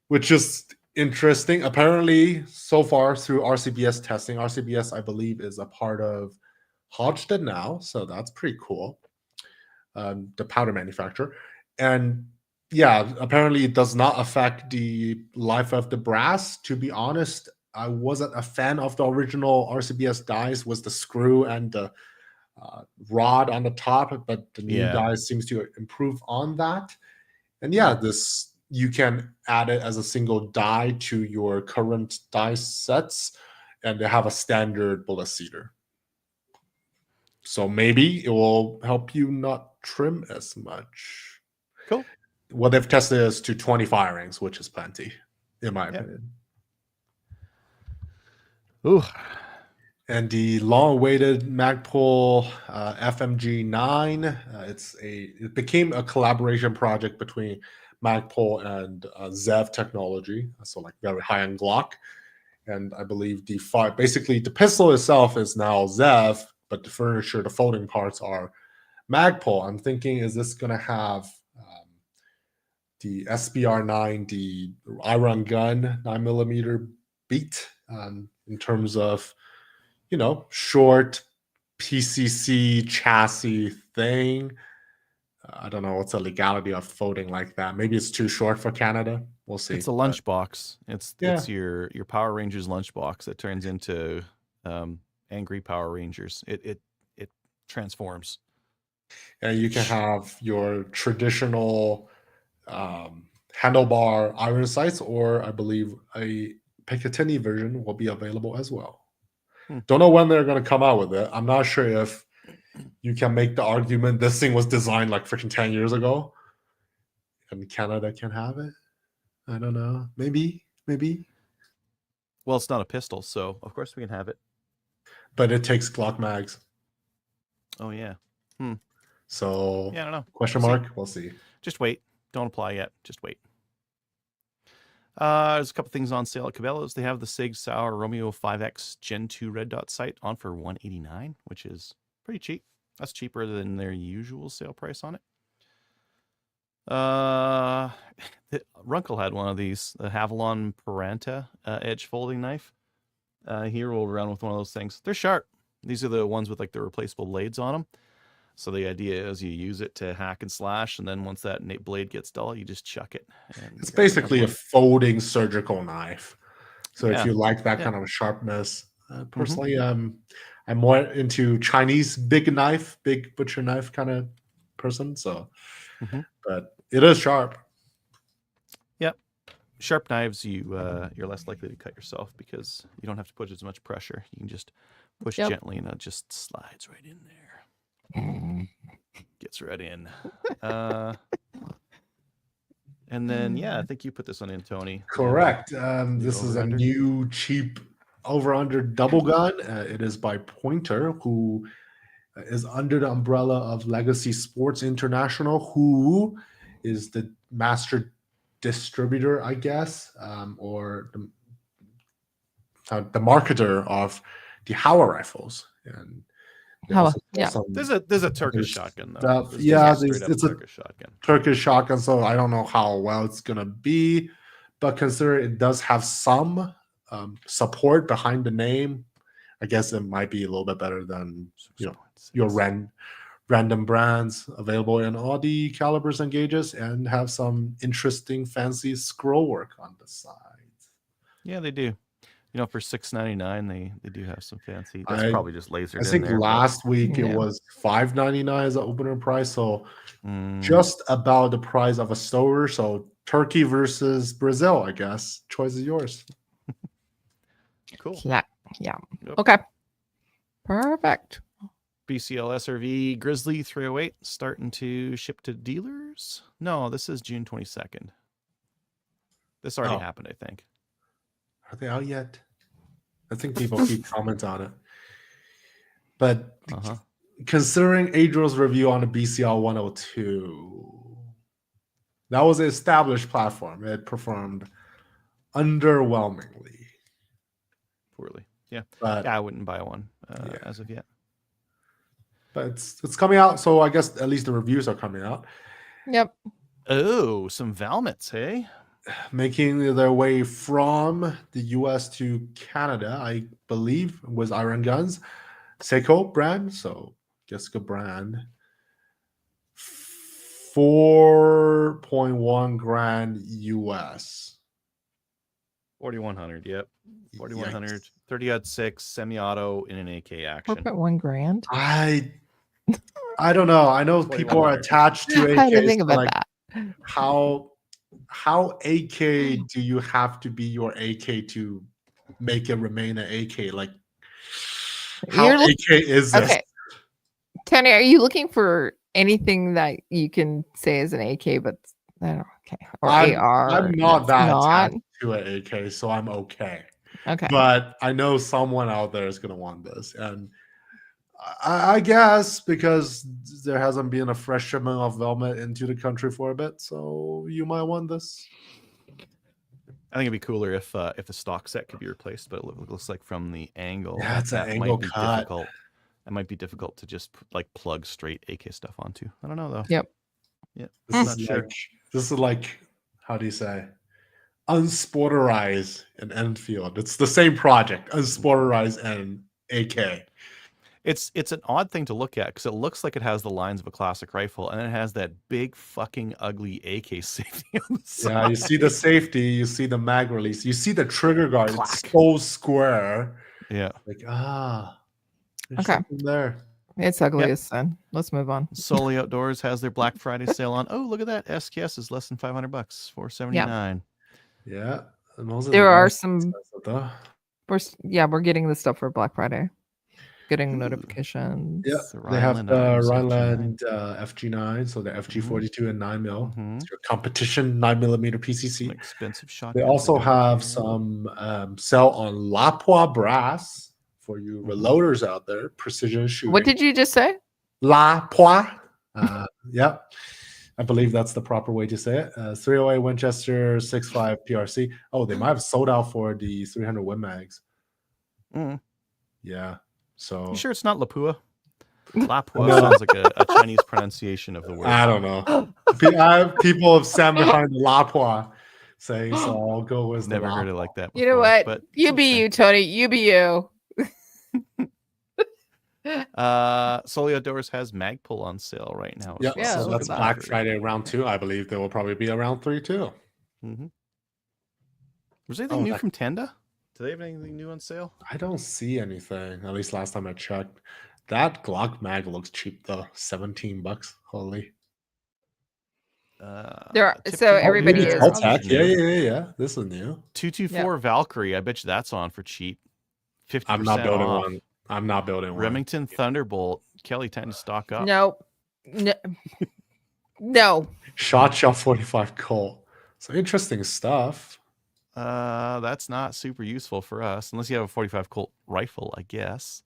Which is interesting. Apparently, so far through RCBS testing, RCBS, I believe, is a part of Hodgdon now, so that's pretty cool. The powder manufacturer, and yeah, apparently it does not affect the life of the brass. To be honest, I wasn't a fan of the original RCBS dies. Was the screw and the rod on the top, but the new Yeah. dies seems to improve on that. And yeah, this you can add it as a single die to your current die sets, and they have a standard bullet seeder. So maybe it will help you not trim as much. Cool. What they've tested is to 20 firings, which is plenty, in my Yep. opinion. Ooh. And the long-awaited Magpul FMG9, it became a collaboration project between Magpul and Zev Technology, so like very high-end Glock. And I believe basically the pistol itself is now Zev, but the furniture, the folding parts are Magpul. I'm thinking, is this going to have the SBR9, the Iron Gun 9mm beat in terms of, short PCC chassis thing? I don't know what's the legality of folding like that. Maybe it's too short for Canada. We'll see. It's a lunchbox. It's Yeah. your Power Rangers lunchbox that turns into angry Power Rangers. It transforms. And you can have your traditional handlebar iron sights, or I believe a Picatinny version will be available as well. Don't know when they're going to come out with it. I'm not sure if you can make the argument this thing was designed like freaking 10 years ago and Canada can have it. I don't know. Maybe. Well, it's not a pistol, so of course we can have it. But it takes Glock mags. Oh, yeah. So, Yeah, I don't know. question We'll see. mark? We'll see. Just wait. Don't apply yet. Just wait. There's a couple things on sale at Cabela's. They have the Sig Sauer Romeo 5X Gen 2 red dot sight on for $189, which is pretty cheap. That's cheaper than their usual sale price on it. Runkle had one of these, the Havalon Paranta edge folding knife. He rolled around with one of those things. They're sharp. These are the ones with like the replaceable blades on them. So the idea is you use it to hack and slash, and then once that blade gets dull, you just chuck it. It's basically a folding surgical knife. So Yeah. if you like that kind of sharpness, personally, I'm more into Chinese big butcher knife kind of person. So, but it is sharp. Yep. Sharp knives, you're less likely to cut yourself because you don't have to put as much pressure. You can just push gently, and it just slides right in there. Gets right in. And And then, yeah, I think you put this one in, Tony. Correct. the This is a over-under? new cheap over/under double gun. It is by Pointer, who is under the umbrella of Legacy Sports International, who is the master distributor, I guess, or the marketer of the Hauer rifles. And they Hauer, also sell yeah. some There's a Turkish there's shotgun though. stuff- There's yeah, just a straight up it's a- Turkish shotgun. Turkish shotgun, so I don't know how well it's gonna be, but consider it does have some support behind the name. I guess it might be a little bit better than your random brands available in all the calibers and gauges, and have some interesting fancy scroll work on the side. Yeah, they do. For $6.99, they do have some fancy. That's I- probably just lasered I in think there. last week it Yeah. was $5.99 as an opener price, so Mm, just about the price of a Stover. So Turkey versus Brazil, I guess. Choice is yours. cool. Yeah. Yep. Okay. Perfect. BCL SRV Grizzly 308 starting to ship to dealers. No, this is June 22nd. This already Oh. happened, I think. Are they out yet? I think people keep comments on it. But Uh-huh. considering Adriel's review on the BCL 102, that was an established platform. It performed underwhelmingly. Poorly. Yeah. But Yeah, I wouldn't buy one Yeah. as of yet. but it's coming out, so I guess at least the reviews are coming out. Yep. Oh, some Valmets, hey? Making their way from the US to Canada, I believe, was Iron Guns. Seiko brand, so guess good brand. 4.1 grand US. 4100, yep. 4100, Yikes. 30-06, semi-auto in an AK action. 4.1 grand. I don't know. I know people are 2100. attached to AKs. I didn't think but, about like, that. how AK do you have to be your AK to make it remain an AK? Like, how You're look- AK is this? Okay. Tony, are you looking for anything that you can say is an AK, but I don't okay. Or AR? I'm not that not? attached to an AK, so I'm okay. Okay. But I know someone out there is going to want this, and I guess because there hasn't been a fresh shipment of Velvet into the country for a bit, so you might want this. I think it'd be cooler if the stock set could be replaced, but it looks like from the angle, Yeah, it's an that angle might be cut. difficult. That might be difficult to just like plug straight AK stuff onto. I don't know though. Yep. Yeah, This not is sure. like how do you say, unsporterize an Enfield. It's the same project, unsporterize and AK. It's an odd thing to look at because it looks like it has the lines of a classic rifle, and then it has that big fucking ugly AK safety on the side. Yeah, you see the safety, you see the mag release, you see the trigger guard. It's Clack. so square. Yeah. Like there's Okay. something there. It's ugly as sin. Let's move on. Solely Outdoors has their Black Friday sale on. Oh, look at that! SKS is less than $500, $479. Yeah, and those There the are most some. expensive, though. We're getting the stuff for Black Friday. Getting Ooh. notifications. Yeah, The they have Rhineland the Arms Rhineland FG9, so the FG42 and 9mm. Mhm. It's your competition 9mm PCC. Some expensive shotguns. They also got have here. some sell on La Poix brass for you reloaders out there. Precision shooting. What did you just say? La Poix? Yep. I believe that's the proper way to say it. 308 Winchester 6.5 PRC. Oh, they might have sold out for the 300 Win Mags. Mm. Yeah. So You sure it's not Lapua? Lapua No. sounds like a Chinese pronunciation of the word. I don't know. I have people have stand behind La Poix saying, so I'll go with Never the La heard it Poix. like that. You know before, what? But You be okay. you, Tony. You be you. Solely Outdoors has Magpul on sale right now. Yeah, Yeah, so look that's at that. Black Friday round 2. I believe there will probably be a round 3 too. Mm-hmm. Was there anything Oh, new that- from Tenda? Do they have anything new on sale? I don't see anything. At least last time I checked. That Glock mag looks cheap though. $17. Holy. There are- Tip so Tip everybody Tip is- Tip All Tip tech. is Yeah, new. yeah. This is new. 224 Valkyrie. I bet you that's on for cheap. 50% I'm not building off. one. I'm not building one. Remington Thunderbolt. Kelly, time to stock up. No. No. No. Shot 45 Colt. So interesting stuff. That's not super useful for us unless you have a 45 Colt rifle, I guess.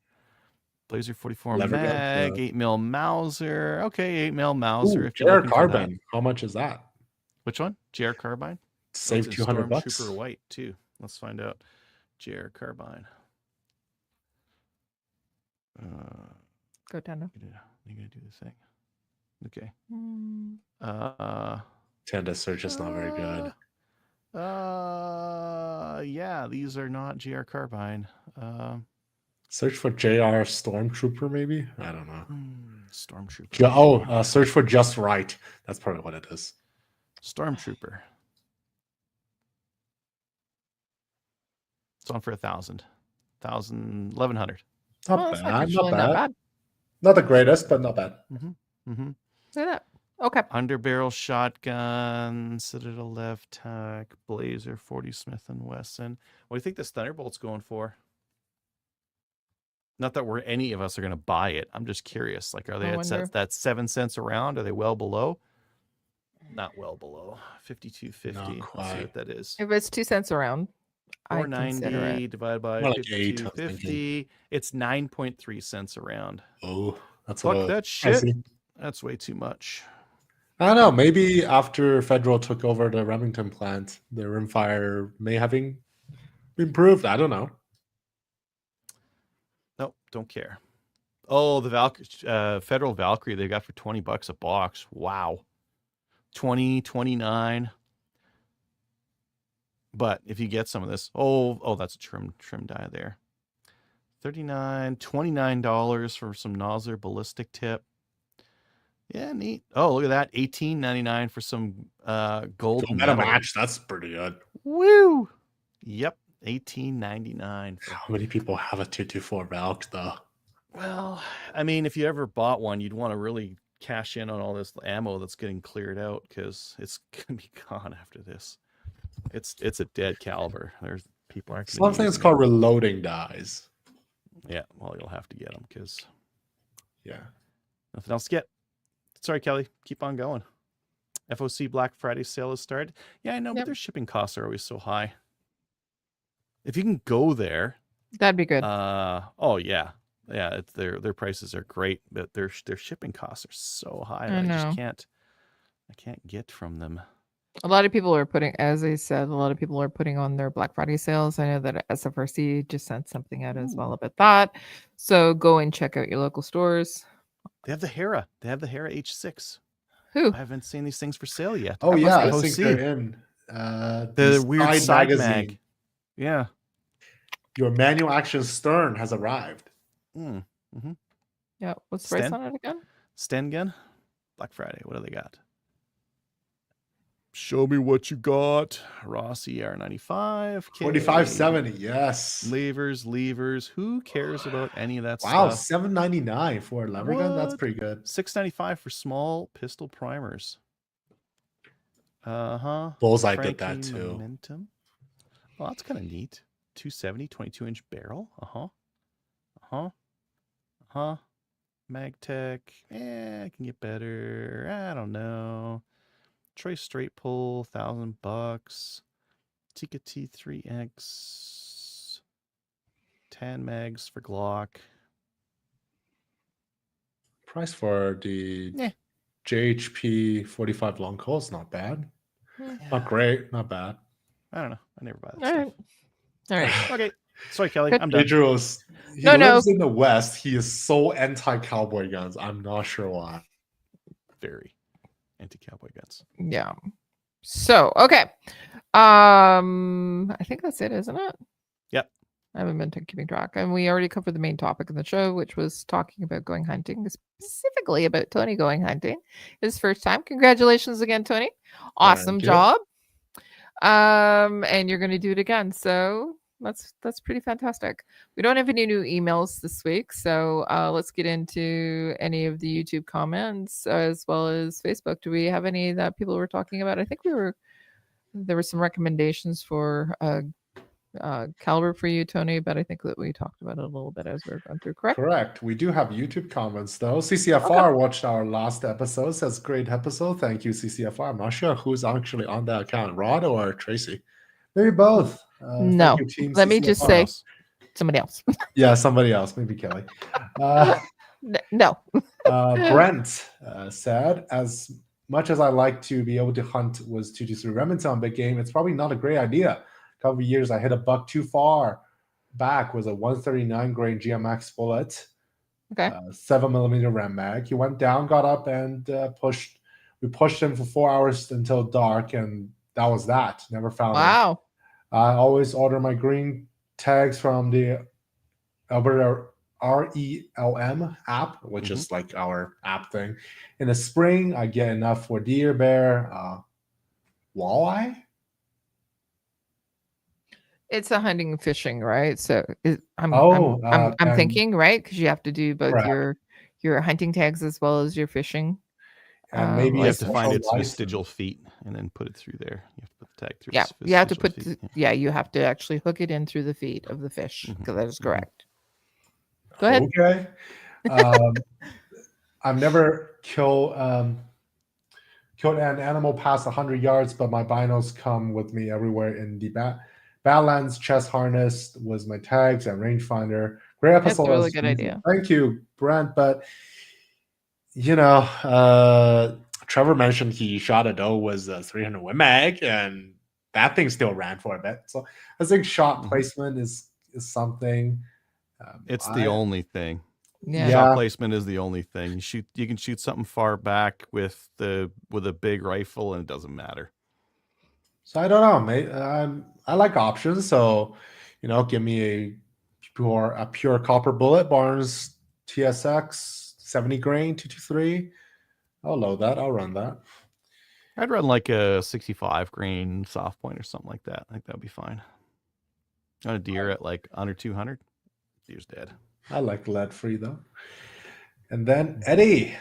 Blazer 44 Lever gun, mag, yeah. 8 mil Mauser. Okay, 8 mil Mauser Ooh, if you're JR looking for that. Carbine. How much is that? Which one? JR Carbine? Save It's in 200 bucks. Stormtrooper White too. Let's find out. JR Carbine. Go down. You gonna do the thing? Okay. Mm. Tanda search is not very good. Yeah, these are not GR Carbine. Search for JR Stormtrooper, maybe? I don't know. Stormtrooper. Search for Just Right. That's probably what it is. Stormtrooper. It's on for 1,000. 1,100. Not Well, that's bad. actually Not bad. Not the greatest, but not bad. Mm-hmm. Mm-hmm. Look at that. Okay. Underbarrel shotgun, Citadel left tack, Blazer 40 Smith and Wesson. What do you think this Thunderbolt's going for? Not that any of us are going to buy it. I'm just curious. Like, are they at that 7 cents a round? Are they well below? Not well below. 52.50. Let's see what that is. If it's 2 cents a round, 490 divided by like 52.50. It's 9.3 cents a round. Oh, that's fuck that shit. Pricey. That's way too much. I don't know. Maybe after Federal took over the Remington plant, the rimfire may have improved. I don't know. Nope, don't care. Oh, the Federal Valkyrie they got for $20 a box. Wow. 20, 29. But if you get some of this, oh, that's a trim die there. $39, $29 for some Nosler ballistic tip. Yeah, neat. Oh, look at that. $18.99 for some gold meta match. That's pretty good. Woo! Yep. $18.99. How many people have a 224 Valk though? Well, I mean, if you ever bought one, you'd want to really cash in on all this ammo that's getting cleared out because it's gonna be gone after this. It's a dead caliber. There's people aren't. Something it's called reloading dies. Yeah, well, you'll have to get them because yeah, nothing else to get. Sorry, Kelly. Keep on going. FOC Black Friday sale has started. Yeah, I know, but their shipping costs are always so high. If you can go there, that'd be good. Oh yeah, It's their prices are great, but their shipping costs are so high. I just can't. I can't get from them. A lot of people are putting, as I said, a lot of people are putting on their Black Friday sales. I know that SFRC just sent something out as well about that. So go and check out your local stores. They have the Hera. They have the Hera H6. Who? I haven't seen these things for sale yet. Oh yeah, I think they're in. The weird side mag. Yeah. Your manual action stern has arrived. Mm-hmm. Yeah. What's the price on it again? Sten gun. Black Friday. What do they got? Show me what you got. Rossi R95. 4570. Yes. Levers. Who cares about any of that stuff? Wow, $7.99 for a lever gun. That's pretty good. $6.95 for small pistol primers. Bullseye did that too. Momentum. Well, that's kind of neat. 270, 22-inch barrel. Magtech. I can get better. I don't know. Troy straight pull, $1,000. Tika T3X. 10 mags for Glock. Price for the JHP 45 long coal is not bad. Not great, not bad. I don't know. I never buy that stuff. All right. Okay. Sorry, Kelly. I'm done. Idros, he lives in the West. He is so anti-cowboy guns. I'm not sure why. Very anti-cowboy guns. Yeah. So, okay. I think that's it, isn't it? Yep. I haven't been keeping track. And we already covered the main topic of the show, which was talking about going hunting, specifically about Tony going hunting. His first time. Congratulations again, Tony. Awesome job. And you're going to do it again. So that's pretty fantastic. We don't have any new emails this week. So let's get into any of the YouTube comments as well as Facebook. Do we have any that people were talking about? I think there were some recommendations for caliber for you, Tony, but I think that we talked about it a little bit as we were going through, correct? Correct. We do have YouTube comments though. CCFR watched our last episode. Says great episode. Thank you, CCFR. I'm not sure who's actually on that account, Rod or Tracy. Maybe both. No. Thank you, team Let me just CCFR. say Else. somebody else. Yeah, somebody else. Maybe Kelly. No. Brent said, as much as I like to be able to hunt with 223 Remington on big game, it's probably not a great idea. A couple of years, I hit a buck too far back with a 139 grain GMX bullet, Okay. 7mm Ram mag. He went down, got up, and pushed. We pushed him for 4 hours until dark, and that was that. Never found him. Wow. I always order my green tags from the Alberta RELM app, which is like our app thing. In the spring, I get enough for deer, bear, walleye. It's a hunting and fishing, right? So I'm and- thinking, right? Because you have to do both Correct. your hunting tags as well as your fishing. And maybe You a have to find its social vestigial feet and then put it through there. You have to put the tag through. Yeah, its you have to vestigial put feet. Yeah. you have to actually hook it in through the feet of the fish. Mhm. Because that is Mhm. correct. Go ahead. Okay. I've never killed an animal past 100 yards, but my binos come with me everywhere in the Badlands. Chest harness was my tags and rangefinder. Great That's episode. a really as good usual. idea. Thank you, Brent. But Trevor mentioned he shot a doe with a 300 Win Mag, and that thing still ran for a bit. So I think shot Mhm. placement is something. It's the only thing. Yeah. Shot placement is the only thing. You can shoot something far back with a big rifle and it doesn't matter. So I don't know, mate. I like options. So, give me a pure copper bullet, Barnes TSX 70 grain 223. I'll load that. I'll run that. I'd run like a 65 grain soft point or something like that. I think that'd be fine. On a deer at like under 200, deer's dead. I like lead free though. And then Eddie,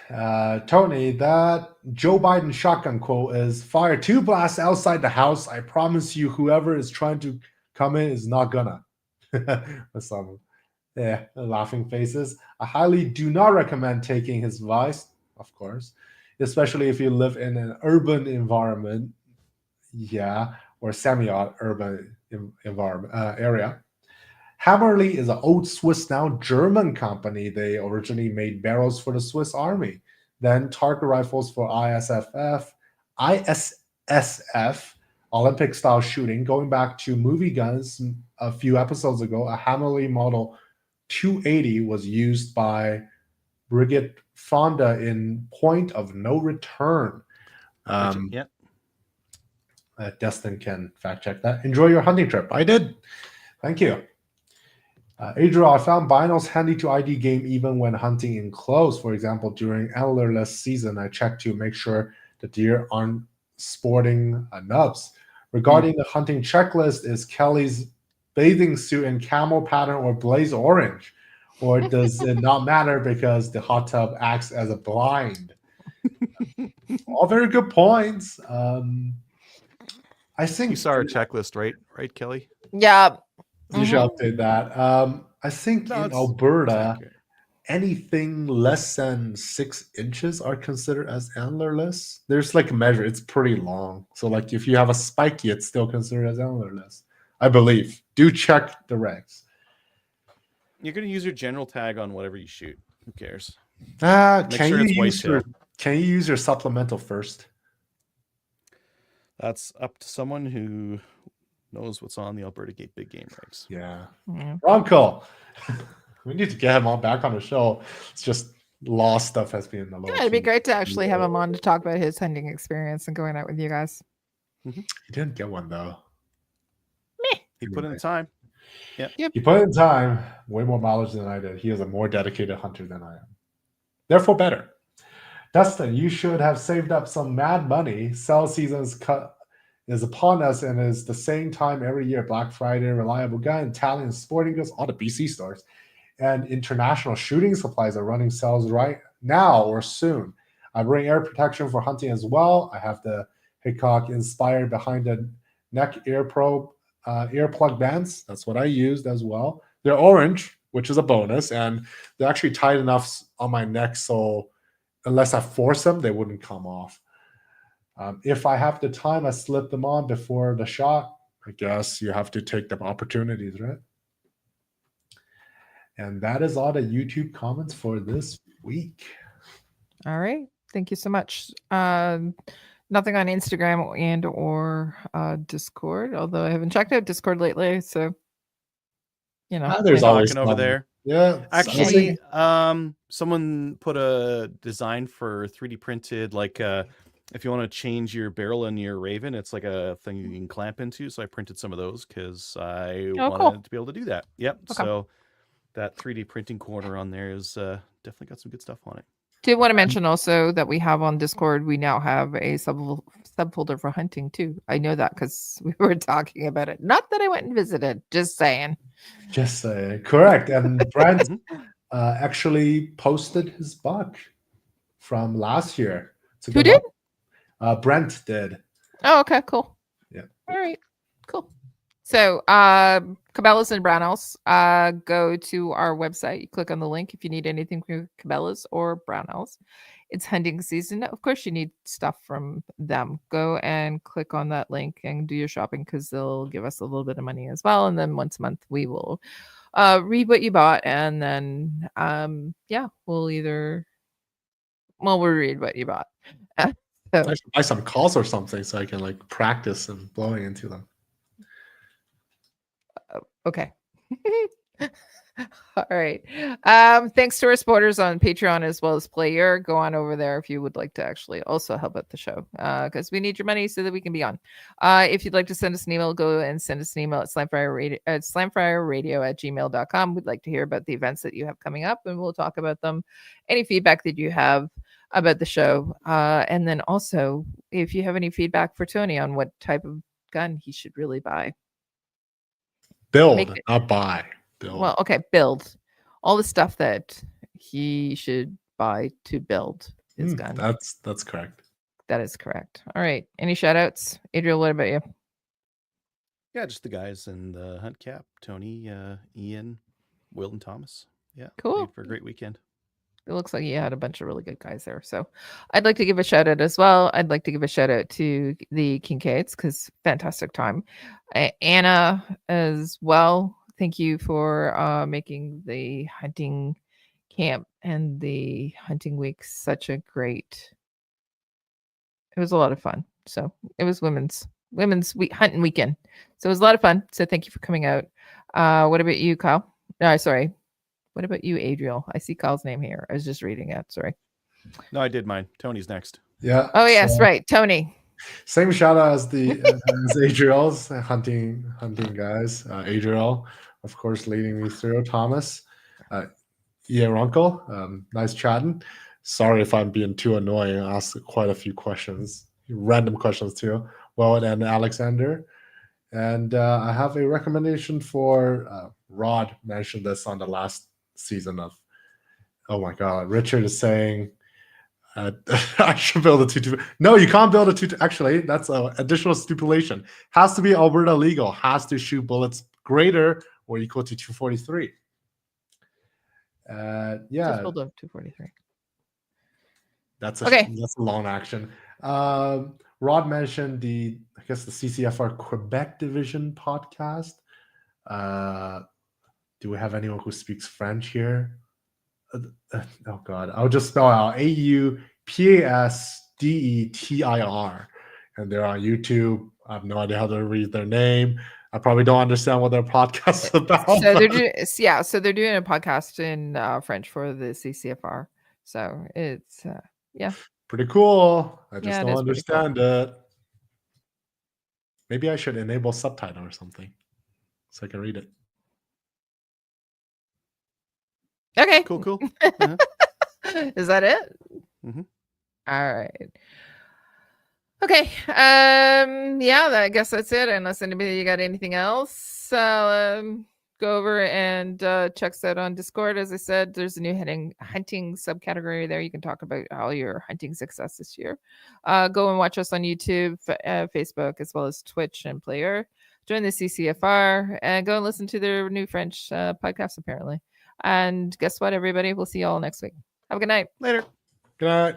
Tony, that Joe Biden shotgun quote is fire 2 blasts outside the house. I promise you, whoever is trying to come in is not gonna. With some, laughing faces. I highly do not recommend taking his advice, of course, especially if you live in an urban environment, or semi-urban environment area. Hammerly is an old Swiss, now German company. They originally made barrels for the Swiss Army, then target rifles for ISSF, Olympic-style shooting. Going back to movie guns a few episodes ago, a Hammerly Model 280 was used by Brigitte Fonda in Point of No Return. Yeah. Destin can fact check that. Enjoy your hunting trip. I did. Thank you. Adriel, I found binos handy to ID game even when hunting in close. For example, during antlerless season, I check to make sure the deer aren't sporting nubs. Regarding the hunting checklist, is Kelly's bathing suit in camel pattern or blaze orange? Or does it not matter because the hot tub acts as a blind? All very good points. I think You saw our checklist, right, Kelly? Yeah. you should update that. I think No, in it's Alberta, accurate. anything less than 6 inches are considered as antlerless. There's like a measure; it's pretty long. So, like, if you have a spiky, it's still considered as antlerless, I believe. Do check the regs. You're going to use your general tag on whatever you shoot. Who cares? Can sure you it's use your whitetail. Can you use your supplemental first? That's up to someone who knows what's on the Alberta Big Game regs. Yeah, Yeah. Ronco. We need to get him on back on the show. It's just law stuff has been in the low. Yeah, it'd be great to actually have him on to talk about his hunting experience and going out with you guys. He didn't get one though. He put in the time. He put in time, way more mileage than I did. He is a more dedicated hunter than I am. Therefore, better. Dustin, you should have saved up some mad money. Sell season's is upon us and is the same time every year. Black Friday, Reliable Gun, Italian Sporting Goods, all the BC stores, and international shooting supplies are running sales right now or soon. I bring air protection for hunting as well. I have the Hickok Inspired behind the neck ear probe earplug bands. That's what I used as well. They're orange, which is a bonus, and they're actually tight enough on my neck so unless I force them, they wouldn't come off. If I have the time, I slip them on before the shot. I guess you have to take the opportunities, right? And that is all the YouTube comments for this week. All right. Thank you so much. Nothing on Instagram and or Discord, although I haven't checked out Discord lately. So, There's always talking over some. there. Yeah. Actually, someone put a design for 3D printed, like if you want to change your barrel in your Raven, it's like a thing you can clamp into. So I printed some of those because I wanted to be able to do that. Yep. Okay. So that 3D printing corner on there is definitely got some good stuff on it. Did want to mention also that we have on Discord, we now have a subfolder for hunting too. I know that because we were talking about it. Not that I went and visited, just saying. Just correct. And Brent actually posted his buck from last year. Who did? Brent did. Oh, okay, cool. Yeah. All right, cool. So, Cabela's and Brownells, go to our website. You click on the link if you need anything from Cabela's or Brownells. It's hunting season. Of course, you need stuff from them. Go and click on that link and do your shopping because they'll give us a little bit of money as well. And then once a month, we will read what you bought. And then, we'll read what you bought. So, I should buy some calls or something so I can like practice and blowing into them. okay. All right. Thanks to our supporters on Patreon as well as Player. Go on over there if you would like to actually also help out the show because we need your money so that we can be on. If you'd like to send us an email, go and send us an email at slamfireradio@gmail.com. We'd like to hear about the events that you have coming up and we'll talk about them. Any feedback that you have about the show. And then also, if you have any feedback for Tony on what type of gun he should really buy. Build, not buy. Build. Well, okay, build. All the stuff that he should buy to build his gun. That's correct. That is correct. All right. Any shout outs? Adriel, what about you? Yeah, just the guys in the Hunt Cap. Tony, Ian, Will, and Thomas. Yeah. Cool. For a great weekend. It looks like you had a bunch of really good guys there. So I'd like to give a shout out as well. I'd like to give a shout out to the Kincaids because fantastic time. Anna as well. Thank you for making the hunting camp and the hunting week such a great. It was a lot of fun. So it was women's hunting weekend. So it was a lot of fun. So thank you for coming out. What about you, Kyle? No, sorry. What about you, Adriel? I see Kyle's name here. I was just reading it. Sorry. No, I did mine. Tony's next. Yeah. Oh yes, right. Tony. Same shout out as as Adriel's hunting guys. Adriel, of course, leading me through. Thomas, Ian Runkle, nice chatting. Sorry if I'm being too annoying. I asked quite a few questions, random questions too. Well, and Alexander. And I have a recommendation for Rod mentioned this on the last season of, oh my God, Richard is saying I should build a 2. No, you can't build a 2. Actually, that's an additional stipulation. Has to be Alberta legal. Has to shoot bullets greater or equal to 243. Just build a 243. That's okay. That's a long action. Rod mentioned the CCFR Quebec Division podcast. Do we have anyone who speaks French here? Oh God, I'll just spell out AUPASDETIR, and they're on YouTube. I have no idea how to read their name. I probably don't understand what their podcast is about. So they're doing a podcast in French for the CCFR. So it's pretty cool. I just don't cool. understand it. Maybe I should enable subtitle or something so I can read it. Okay. Cool. Uh-huh. Is that it? Mm-hmm. All right. Okay. I guess that's it. Unless anybody got anything else, go over and check us out on Discord. As I said, there's a new hunting subcategory there. You can talk about all your hunting success this year. Go and watch us on YouTube, Facebook, as well as Twitch and Player. join the CCFR, and go and listen to their new French podcast, apparently. And guess what, everybody? We'll see you all next week. Have a good night. Later. Good night.